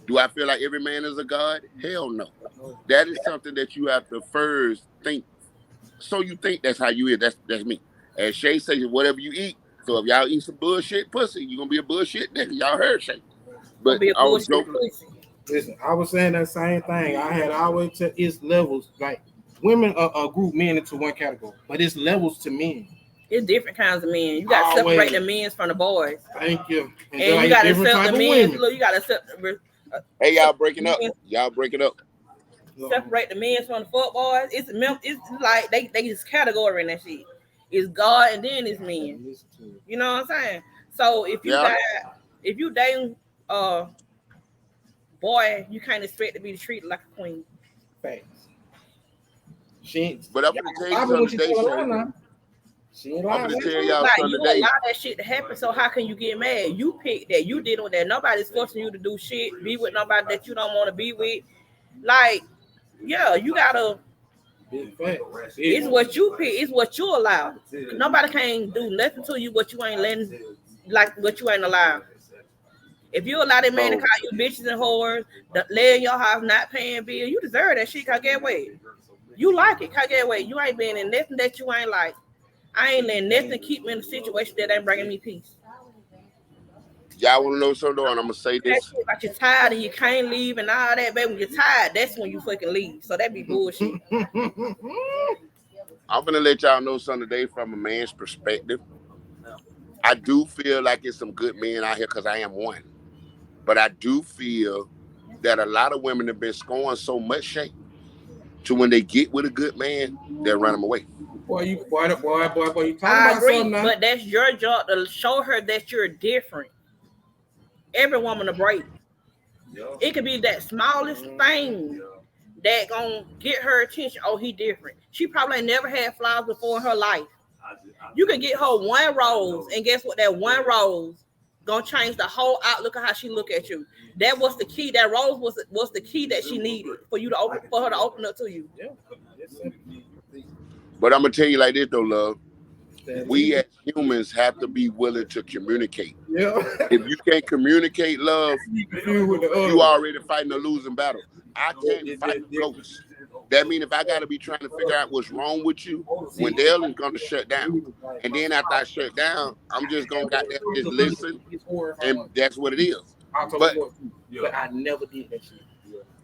Do I feel like every man is a god? Hell no. That is something that you have to first think. So you think that's how you is. That's me. As Shay says, whatever you eat. So if y'all eat some bullshit pussy, you're going to be a bullshit nigga. Y'all heard Shay. But I was joking. Listen, I was saying that same thing. I had always to its levels. Like, women are group men into one category, but it's levels to men. It's different kinds of men. You got to separate the men from the boys. Thank you. And you got to accept the men. Look, you got to accept. Hey, y'all breaking up. Y'all breaking up. Separate the men from the fuck boys. It's like they just category in that shit. It's God and then it's men. You know what I'm saying? So if you dating boy, you can't expect to be treated like a queen. Facts. But I'm gonna tell you something today, She ain't I'm lying. gonna tell y'all Like something you today. allow that shit to happen, so how can you get mad? You picked that, you did with that. Nobody's forcing you to do shit, be with nobody that you don't want to be with. Like, yeah, you gotta. Big fact. It's what you pick. It's what you allow. Nobody can do nothing to you what you ain't letting, like what you ain't allowed. If you allow that man to So call you bitches and whores, lay in your house, not paying bill, you deserve that shit. Cause get away. You like it. Cause get away. You ain't been in nothing that you ain't like. I ain't letting nothing keep me in a situation that ain't bringing me peace. y'all want to know something, though, and I'm gonna say That this. shit like you're tired and you can't leave and all that, baby. When you're tired, that's when you fucking leave. So that be bullshit. I'm gonna let y'all know something today from a man's perspective. I do feel like it's some good men out here because I am one, but I do feel that a lot of women have been scoring so much shade to when they get with a good man, they'll run them away. Boy, you talking I about agree, something now. but that's your job to show her that you're different. Every woman a break. It could be that smallest thing that gonna get her attention. Oh, he different. She probably ain't never had flowers before in her life. You can get her one rose, and guess what? That one rose gonna change the whole outlook of how she look at you. That was the key. That rose was the key that she needed for you to open, for her to open up to you. Yeah. But I'm gonna tell you like this though, love. We as humans have to be willing to communicate. Yeah. If you can't communicate love, you already fighting a losing battle. I can't fight ghosts. That means if I gotta be trying to figure out what's wrong with you, Wendell is gonna shut down. And then after I shut down, I'm just gonna just listen, and that's what it is. But I never did that shit.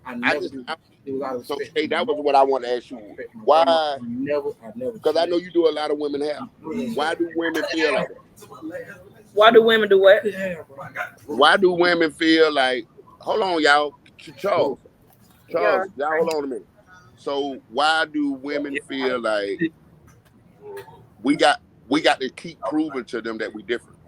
I I never just did. It was out of so respect. hey, that was what I want to ask you. Why? I never. Because I know you do a lot of women have. Why do women feel like that? Why do women do what? Yeah, bro. Why do women feel like? Hold on, y'all. Charles, y'all hold on a minute. So why do women feel like we got to keep proving to them that we different?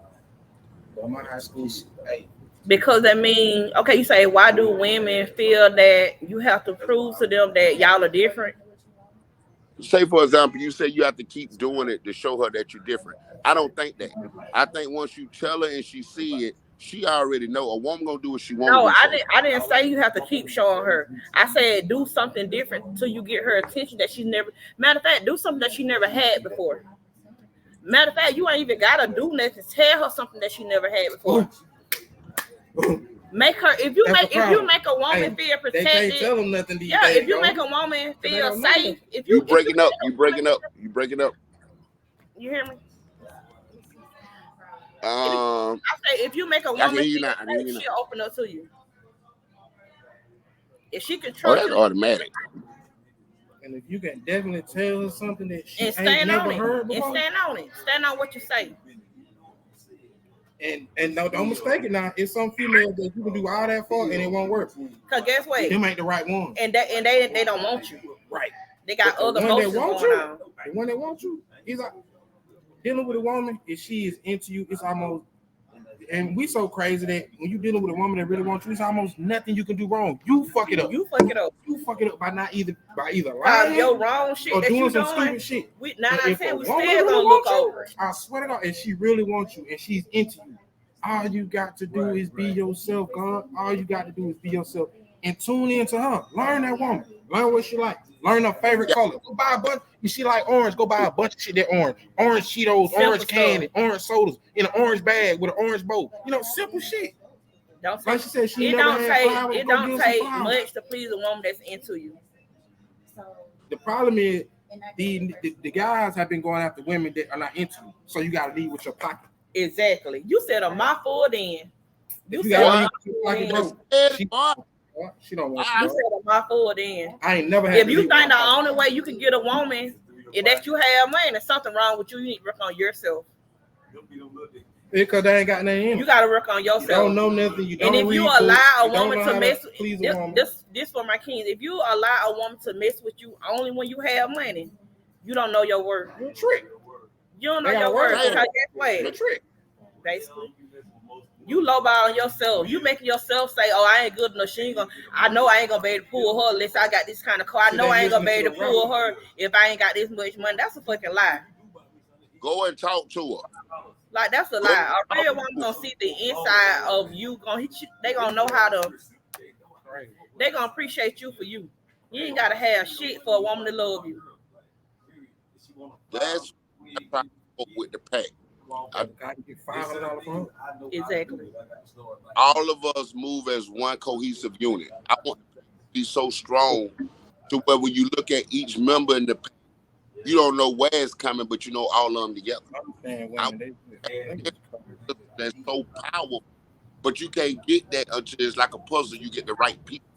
Well, my high school, hey, Because that mean, okay, you say, why do women feel that you have to prove to them that y'all are different? Say, for example, you say you have to keep doing it to show her that you're different. I don't think that. I think once you tell her and she see it, she already know a woman gonna do what she wants. No, I didn't say you have to keep showing her. I said do something different until you get her attention that she never. Matter of fact, do something that she never had before. Matter of fact, you ain't even gotta do nothing. Tell her something that she never had before. Make her if you make a woman feel they can't protected. tell them nothing these Yeah, days, if you bro. make a woman They feel don't know. safe, if You breaking up. You breaking up. You hear me? I I say if you make a can woman hear you feel now. I can hear you safe, now. she'll open up to you. If she can Oh, trust that's you automatic. And if you can definitely tell her something that she and ain't stand on never it, heard and before, stand on what you say. and no, don't mistake it now. It's some females that you can do all that for and it won't work. Cause guess what? Them ain't the right one. And they don't want you. Right. They got But other the one that emotions wants going you, on. the one that wants you, is like dealing with a woman. If she is into you, it's almost. And we so crazy that when you dealing with a woman that really wants you, it's almost nothing you can do wrong. You fuck it up. You fuck it up. You fuck it up by either lying Your wrong shit or that doing you some doing. stupid shit. We But if a 9 we woman still really gonna look wants you, over. I swear to God, if she really wants you and she's into you, all you got to do is be yourself, God. All you got to do is be yourself and tune into her. Learn that woman. Learn what she like. Learn her favorite color. Go buy a bunch. You see like orange, go buy a bunch of shit that orange. Orange Cheetos, Simple orange candy, stuff. orange sodas in an orange bag with an orange bow. You know, simple shit. Don't Like she said, she it never don't had take flowers. it Go don't get some take flowers. much to please a woman that's into you. The problem is the guys have been going after women that are not into you. So you got to leave with your pocket. Exactly. You said a mouthful then. You said got a to leave with your mouthful pocket, then. bro. She don't want You you. said a mouthful then. I ain't never had If to you leave think with the my only way you can get a woman is that you have money, there's something wrong with you. You need to work on yourself. because they ain't got nothing in You it. got to work on yourself. You don't know nothing. You don't And if you read allow books, a you don't woman know to how mess please a with woman. this for my kings, if you allow a woman to mess with you only when you have money, you don't know your worth. You're a trick. You don't know They your gotta work worth. for it. Because guess You're a what? trick. Basically, you lowballing yourself. You making yourself say, "Oh, I ain't good enough. She ain't gonna. I know I ain't gonna be able to pull her unless I got this kind of car. I know I ain't gonna be able to pull her if I ain't got this much money." That's a fucking lie. Go and talk to her. Like that's a lie. A real woman gonna see the inside of you. They gonna know how to. They gonna appreciate you for you. You ain't gotta have shit for a woman to love you. That's with the pack. I get $500 from her. Exactly. All of us move as one cohesive unit. I want to be so strong to where when you look at each member in the pack, you don't know where it's coming, but you know all of them together. That's so powerful. But you can't get that until it's like a puzzle. You get the right people.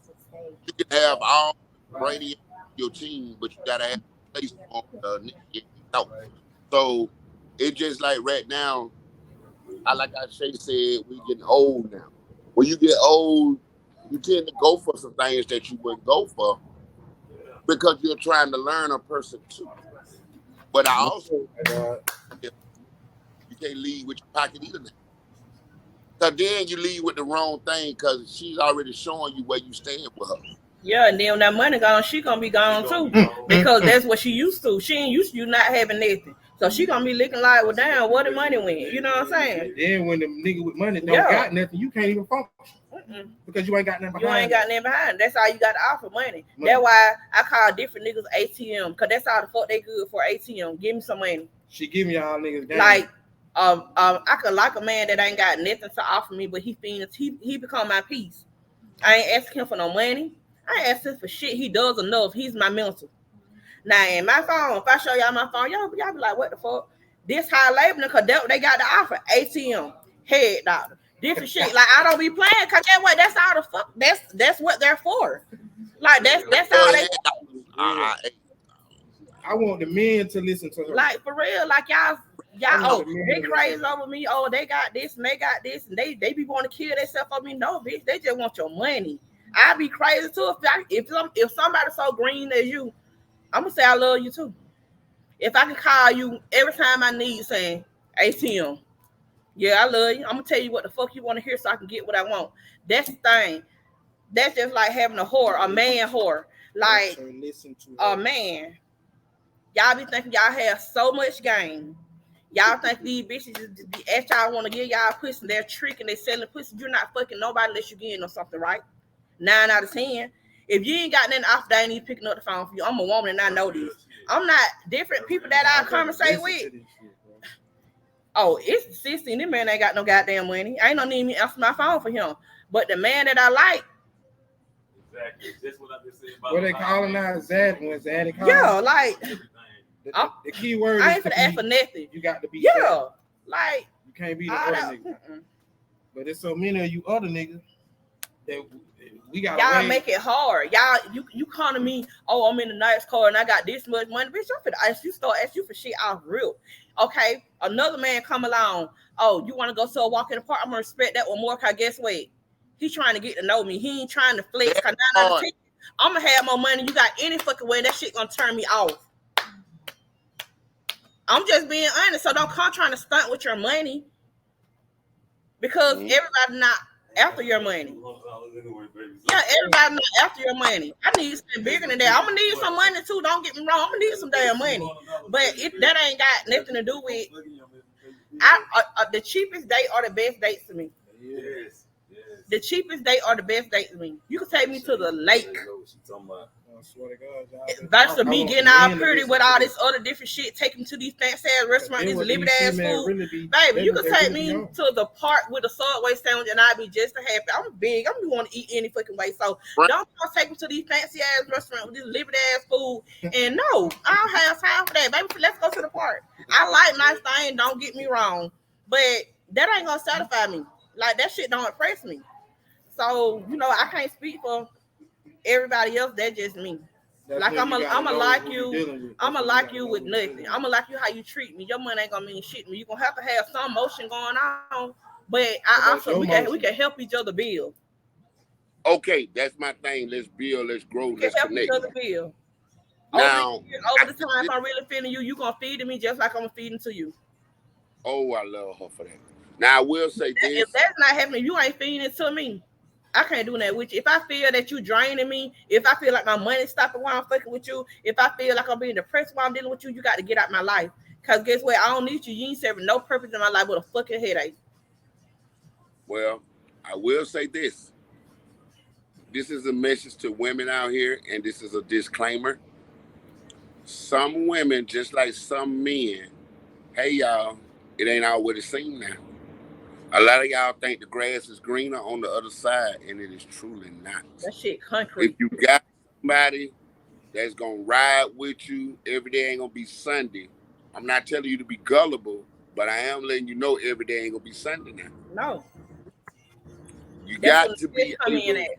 You can have all Brady in your team, but you gotta have a place on the out. So it's just like right now, like I said, we getting old now. When you get old, you tend to go for some things that you wouldn't go for because you're trying to learn a person too. But I also, you can't lead with your pocket either now. Because then you lead with the wrong thing because she's already showing you where you stand with her. Yeah, and then when that money gone, she gonna be gone too. Because that's what she used to. She ain't used to you not having nothing. So she gonna be looking like, well, damn, where the money went? You know what I'm saying? Then when the nigga with money don't got nothing, you can't even function. Because you ain't got nothing behind. You ain't got nothing behind. That's all you got to offer, money. That's why I call different niggas ATM. Because that's all the fuck they good for ATM. Give me some money. She give me y'all niggas game. Like, I could like a man that ain't got nothing to offer me, but he become my peace. I ain't asking him for no money. I ain't asking for shit. He does enough. He's my mentor. Now, in my phone, if I show y'all my phone, y'all be like, what the fuck? This high labeling, because they got to offer. ATM, head doctor, different shit. Like, I don't be playing, because that way, that's all the fuck. That's what they're for. Like, that's all they I want the men to listen to her. Like, for real, like, y'all, they crazy over me. Oh, they got this and they got this, and they be wanting to kill themselves for me. No, bitch, they just want your money. I'd be crazy too if somebody's so green as you. I'm gonna say I love you too. If I can call you every time I need saying ATM, yeah, I love you. I'm gonna tell you what the fuck you want to hear so I can get what I want. That's the thing. That's just like having a whore, a man whore. Like a man. Y'all be thinking y'all have so much game. Y'all think these bitches ask y'all want to give y'all pussy and they're tricking, they selling pussy. You're not fucking nobody unless you getting or something, right? 9 out of 10. If you ain't got nothing off, they ain't even picking up the phone for you. I'm a woman and I know this. I'm not different people that I conversate with. Oh, it's 16. This man ain't got no goddamn money. I ain't no need me answer my phone for him. But the man that I like. Exactly. That's what I've been saying about what they calling now Zad when Zad calling. Yeah, like the key word I ain't for ask for nothing. You got to be Sad. Like you can't be the other nigga. But there's so many of you other niggas that we got y'all make it hard. Y'all you come to me, oh, I'm in a nice car and I got this much money. Bitch, I'm finna ask you for shit off real. Okay, another man come along. Oh, you want to go to a walk in the park? I'm gonna respect that one more. Cause guess what? He trying to get to know me. He ain't trying to flex. Cause 9 out of 10, I'm gonna have more money. You got any fucking way? That shit gonna turn me off. I'm just being honest. So don't come trying to stunt with your money because everybody not after your money. Yeah, everybody not after your money. I need something bigger than that. I'm gonna need some money too. Don't get me wrong. I'm gonna need some damn money. But that ain't got nothing to do with. The cheapest date are the best dates to me. Yes. The cheapest date are the best dates to me. You can take me to the lake. Versus me getting all pretty with all this other different shit, taking me to these fancy ass restaurants, these liberty ass food. Baby, you can take me to the park with a Subway sandwich and I'll be just as happy. I'm big. I'm gonna want to eat any fucking way. So don't take me to these fancy ass restaurants with this liberty ass food. And no, I don't have time for that. Baby, let's go to the park. I like nice things, don't get me wrong. But that ain't gonna satisfy me. Like that shit don't impress me. So, I can't speak for everybody else. That's just me. That's like I'm gonna like you. I'm gonna like you with nothing. I'm gonna like you how you treat me. Your money ain't gonna mean shit to me. You're gonna have to have some motion going on. But we can help each other build. Okay, that's my thing. Let's build, let's grow, let's help connect. Each other build. Now, over the time, if I'm really feeding you, you're gonna feed me just like I'm feeding to you. Oh, I love her for that. Now I will say this. If that's not happening, you ain't feeding it to me. I can't do that with you. If I feel that you draining me, if I feel like my money's stopping while I'm fucking with you, if I feel like I'm being depressed while I'm dealing with you, you got to get out my life. Cause guess what? I don't need you. You ain't serving no purpose in my life with a fucking headache. Well, I will say this. This is a message to women out here, and this is a disclaimer. Some women, just like some men, hey y'all, it ain't all what it seems now. A lot of y'all think the grass is greener on the other side, and it is truly not. That shit concrete. If you got somebody that's gonna ride with you every day ain't gonna be Sunday, I'm not telling you to be gullible, but I am letting you know every day ain't gonna be Sunday now. No. You That's got to be come in able, at.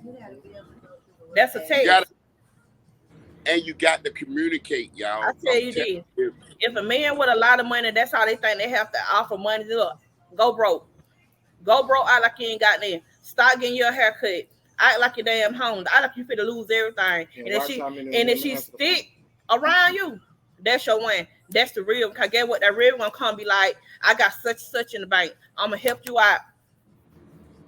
You gotta be able to go through That's a it. test. and you got to communicate, y'all. I tell you this. If a man with a lot of money, that's all they think they have to offer money. Look, go broke. Go broke out like you ain't got nothing. Start getting your hair cut. Act like your damn home. Act like you finna lose everything. And if she stick around you, that's your one. That's the real. Cause get what? That real gonna come be like, I got such in the bank. I'm gonna help you out.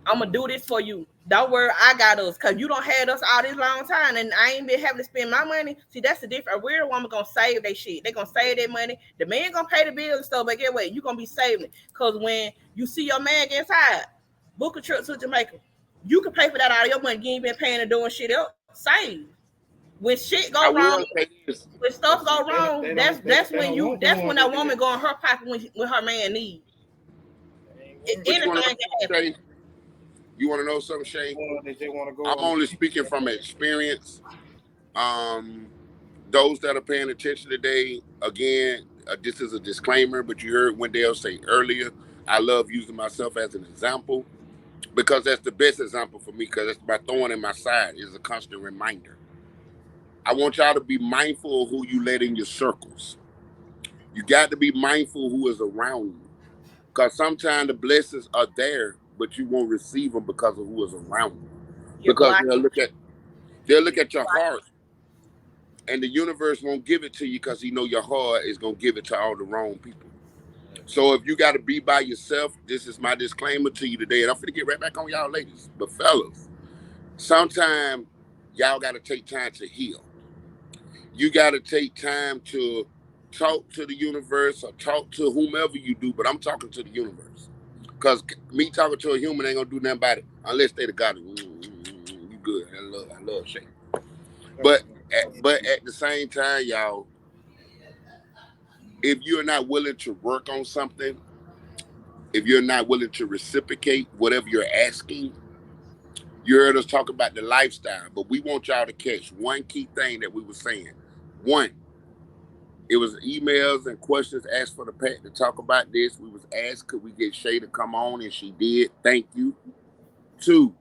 I'm gonna do this for you. Don't worry, I got us. Cause you don't had us all this long time, and I ain't been having to spend my money. See, that's the difference. A real woman gonna save their shit. They gonna save their money. The man gonna pay the bills and stuff, but get what? You gonna be saving it. Cause when you see your man get tired, book a trip to Jamaica. You can pay for that out of your money. You ain't been paying and doing shit else. Save. When shit go wrong, when stuff go wrong, that's when that woman go in her pocket when her man needs. Anything can happen. You want to know something, Shay? I'm only speaking from experience. Those that are paying attention today, again, this is a disclaimer, but you heard Wendell say earlier, I love using myself as an example because that's the best example for me because that's my thorn in my side is a constant reminder. I want y'all to be mindful of who you let in your circles. You got to be mindful who is around you because sometimes the blessings are there, but you won't receive them because of who is around you. Because they'll look at your heart, and the universe won't give it to you because he know your heart is gonna give it to all the wrong people. So if you got to be by yourself, this is my disclaimer to you today, and I'm gonna get right back on y'all ladies. But fellas, sometimes y'all got to take time to heal. You got to take time to talk to the universe or talk to whomever you do, but I'm talking to the universe. Because me talking to a human ain't going to do nothing about it unless they the God. You good. I love Shay. But at the same time, y'all, if you're not willing to work on something, if you're not willing to reciprocate whatever you're asking, you heard us talk about the lifestyle, but we want y'all to catch one key thing that we were saying. One, it was emails and questions asked for the pack to talk about this. We was asked, could we get Shay to come on? And she did. Thank you. Two,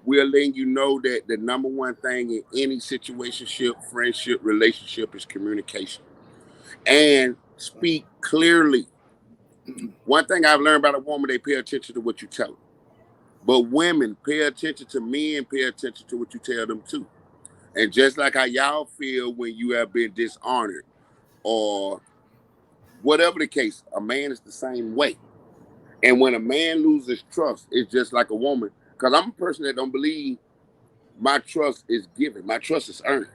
we're letting you know that the number one thing in any situationship, friendship, relationship is communication. And speak clearly. One thing I've learned about a woman, they pay attention to what you tell them. But women, pay attention to men, pay attention to what you tell them too. And just like how y'all feel when you have been dishonored, or whatever the case, a man is the same way. And when a man loses trust, it's just like a woman. Because I'm a person that don't believe my trust is given. My trust is earned.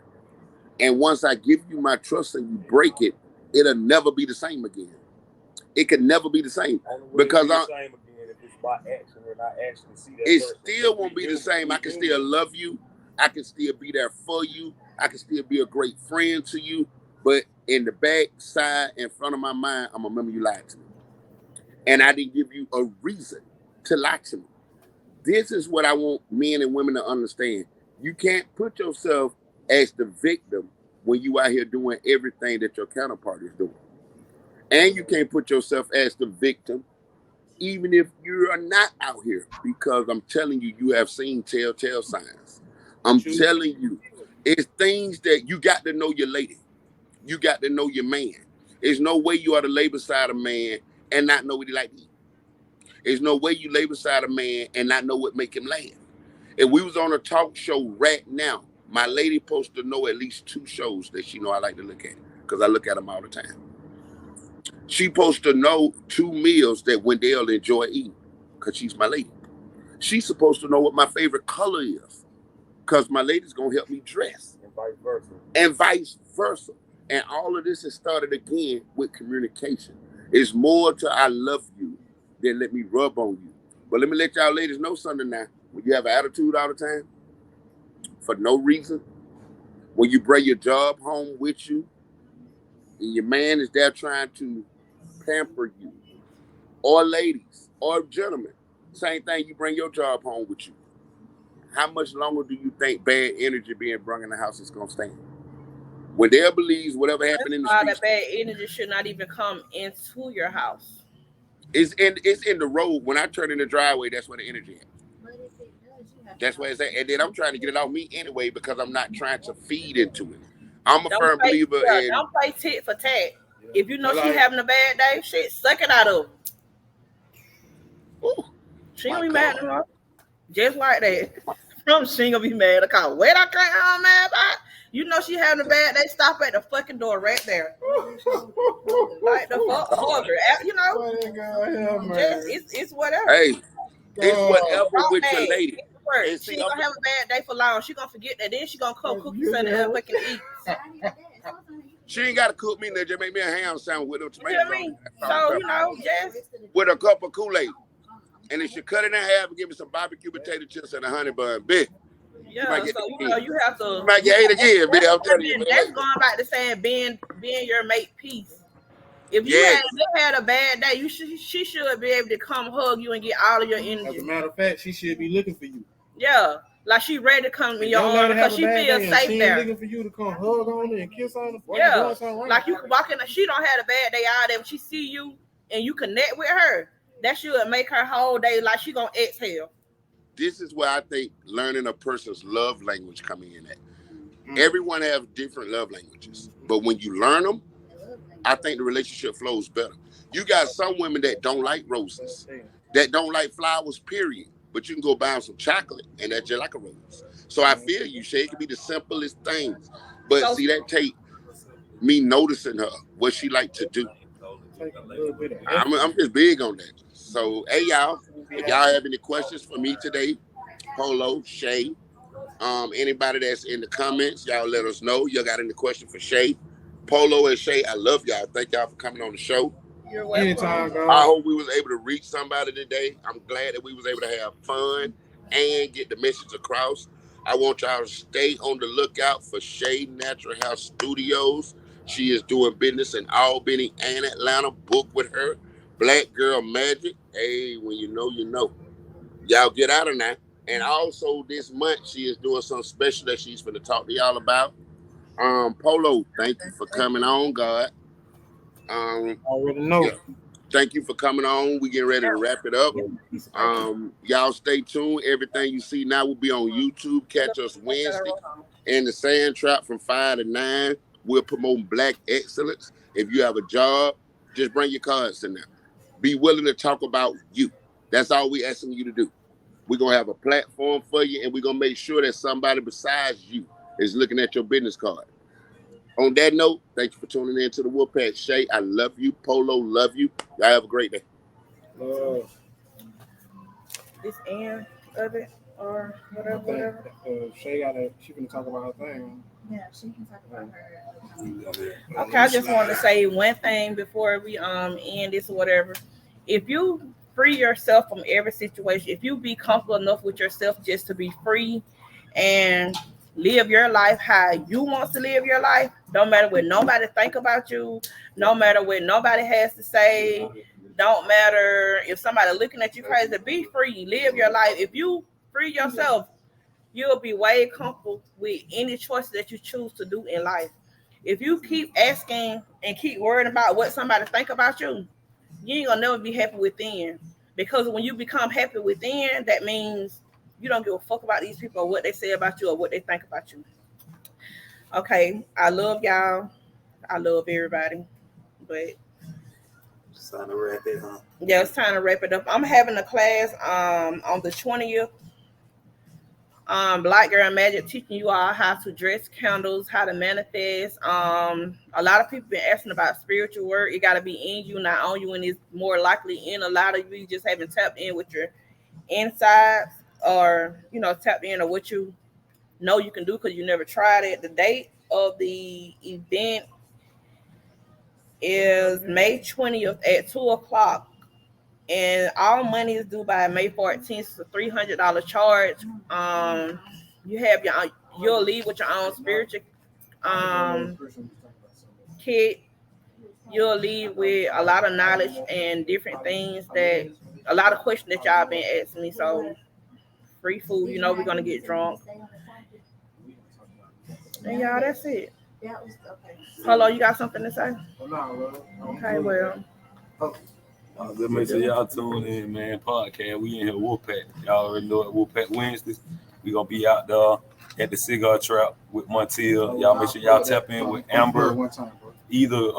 And once I give you my trust and you break it, it'll never be the same again. It can never be the same. Because it still won't be the same. I can still love you. I can still be there for you. I can still be a great friend to you. But in the back, side, in front of my mind, I'm going to remember you lied to me. And I didn't give you a reason to lie to me. This is what I want men and women to understand. You can't put yourself as the victim when you out here doing everything that your counterpart is doing. And you can't put yourself as the victim even if you are not out here, because I'm telling you, you have seen telltale signs. I'm telling you, it's things that you got to know your lady. You got to know your man. There's no way you are to lay beside a man and not know what he like to eat. There's no way you lay beside a man and not know what make him laugh. If we was on a talk show right now, my lady supposed to know at least 2 shows that she know I like to look at, because I look at them all the time. She supposed to know 2 meals that Wendell enjoy eating, because she's my lady. She's supposed to know what my favorite color is, because my lady's going to help me dress. And vice versa. And vice versa. And all of this has started again with communication. It's more to I love you than let me rub on you. But let me let y'all ladies know something now. When you have an attitude all the time for no reason, when you bring your job home with you, and your man is there trying to pamper you, or ladies, or gentlemen, same thing, you bring your job home with you. How much longer do you think bad energy being brought in the house is going to stand? When they believes whatever happened in the All streets, that bad energy should not even come into your house. it's in the road. When I turn in the driveway, that's where the energy is. But if it does, you have That's to where it's at. And then I'm trying to get it off me anyway because I'm not trying to feed into it. I'm a Don't firm play, believer yeah, in. don't play tit for tat. If you know But she like, having a bad day, shit, suck it out of her. Ooh, She my gonna be mad God. at her. Just like that. She ain't gonna be mad. I call what I can't mad about. You know she having a bad day, stop at the fucking door right there. Like the fuck hug her. You know, what that girl here, just man? it's whatever. Hey, it's God, whatever Don't with mad. your lady. It's the word. And She see, ain't gonna have a bad day for long. She gonna forget that. Then she gonna cook cookies and her fucking eat. I hear that. Sometimes you she ain't got to cook me. Just make me a ham sandwich with the You hear tomatoes on me? it. That's all So I'm you know, just with a cup of Kool-Aid. And if you cut it in half and give me some barbecue potato chips and a honey bun, bitch, you might yeah. get So it you know, again. you have to. You might get it again, bitch. I'm telling you, That's man. going back to saying being your mate peace. If you Yes. they had a bad day, she should be able to come hug you and get all of your as energy. a matter of fact, she should be looking for you. Yeah, like she ready to come in If your your arms lady have because a she bad feels day and safe she ain't there. looking for you to come hug on her and kiss on her, boy, you Yeah, doing something wrong. like you can walk in. She don't have a bad day out there. When she see you and you connect with her, that should make her whole day like she gonna exhale. This is where I think learning a person's love language coming in at. Everyone has different love languages, but when you learn them, I think the relationship flows better. You got some women that don't like roses, that don't like flowers, period. But you can go buy them some chocolate, and that's just like a rose. So I feel you, Shay. It can be the simplest things, but So see that take me noticing her, what she like to do. Take a little bit of I'm just big on that. So hey y'all, if y'all have any questions for me today, Polo, Shay, anybody that's in the comments, y'all let us know. Y'all got any question for Shay? Polo and Shay, I love y'all. Thank y'all for coming on the show. you're welcome. anytime, I God. hope we was able to reach somebody today. I'm glad that we was able to have fun and get the message across. I want y'all to stay on the lookout for Shay Natural House Studios. She is doing business in Albany and Atlanta. Book with her. Black Girl Magic. Hey, when you know, you know. Y'all get out of now. And also this month, she is doing something special that she's going to talk to y'all about. Polo, thank you for coming on, God. Already know. Yeah. Thank you for coming on. We getting ready to wrap it up. Y'all stay tuned. Everything you see now will be on YouTube. Catch us Wednesday in the Sand Trap from 5 to 9. We're promoting Black excellence. If you have a job, just bring your cards in there. Be willing to talk about you. That's all we asking you to do. We're going to have a platform for you, and we're going to make sure that somebody besides you is looking at your business card. On that note, thank you for tuning in to the Wolfpack. Shay, I love you. Polo, love you. Y'all have a great day. This end of it or whatever. Shay she gonna talk about her thing. Yeah, she can talk about her. Okay, I just want to say one thing before we end this or whatever. If you free yourself from every situation, if you be comfortable enough with yourself just to be free and live your life how you want to live your life, no matter what nobody think about you, no matter what nobody has to say, don't matter if somebody looking at you crazy, be free, live your life. If you free yourself, you'll be way comfortable with any choices that you choose to do in life. If you keep asking and keep worrying about what somebody think about you, you ain't gonna never be happy within. Because when you become happy within, that means you don't give a fuck about these people or what they say about you or what they think about you. Okay, I love y'all. I love everybody. But It's time to wrap it, huh? yeah, it's time to wrap it up. I'm having a class on the 20th. Black Girl Magic teaching you all how to dress candles, how to manifest. A lot of people been asking about spiritual work. It gotta be in you, not on you, and it's more likely in a lot of you just haven't tapped in with your insides or tapped in or what you know you can do because you never tried it. The date of the event is May 20th at 2 o'clock. And all money is due by May 14th. It's a $300 charge. You have you'll leave with your own spiritual kit. You'll leave with a lot of knowledge and different things that a lot of questions that y'all been asking me. So free food, you know we're gonna get drunk. And y'all, that's it. Hello, you got something to say? Okay, well. Good make sure y'all tune in, man. Podcast. We in here Wolfpack. Y'all already know it. Wolfpack Wednesdays. We gonna be out there at the cigar trap with Montiel. Y'all make sure y'all tap in with Amber. Either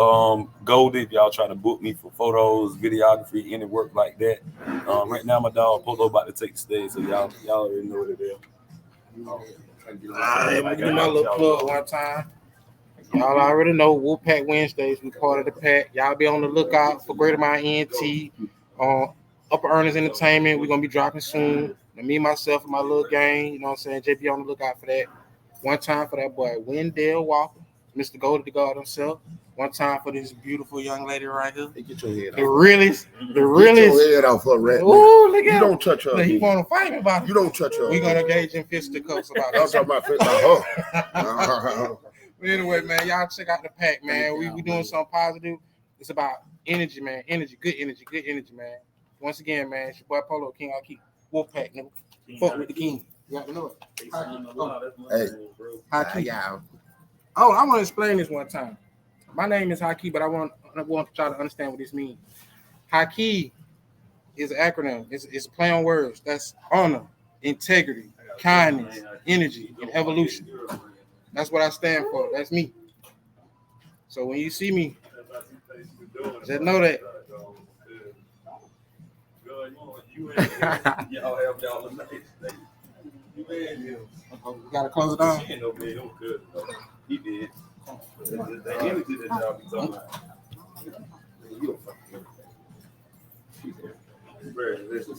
Goldie if y'all trying to book me for photos, videography, any work like that. Right now my dog Polo about to take the stage, so y'all already know what it is. Let me do my little plug one time. Y'all already know Wolfpack Wednesdays. We part of the pack. Y'all be on the lookout for Greater Mind ENT. Upper Earners Entertainment. We're gonna be dropping soon. And me, myself, and my little gang. You know what I'm saying? JP on the lookout for that. One time for that boy Wendell Walker, Mr. Gold to God himself. One time for this beautiful young lady right here. Hey, get your head off. The realest. Get your head off her, rat. Ooh, look at You don't touch her. Look, he want to fight me about it. You don't touch her. We're gonna engage in fisticuffs about I'm it. talking about her. But anyway, man, y'all check out the pack, man. We doing something positive. It's about energy, man. Good energy, man. Once again, man, it's your boy Polo King. I keep Wolfpack, nigga. Fuck with the king. You got to know it. Hey, Haki. Oh, I want to explain this one time. My name is Haki, but I want to try to understand what this means. Haki is an acronym. It's a play on words. That's honor, integrity, kindness, energy, and evolution. That's what I stand for. That's me. So when you see me, just know that. You gotta close it down. He did. The energy that y'all be talking about. You don't fucking. Listen.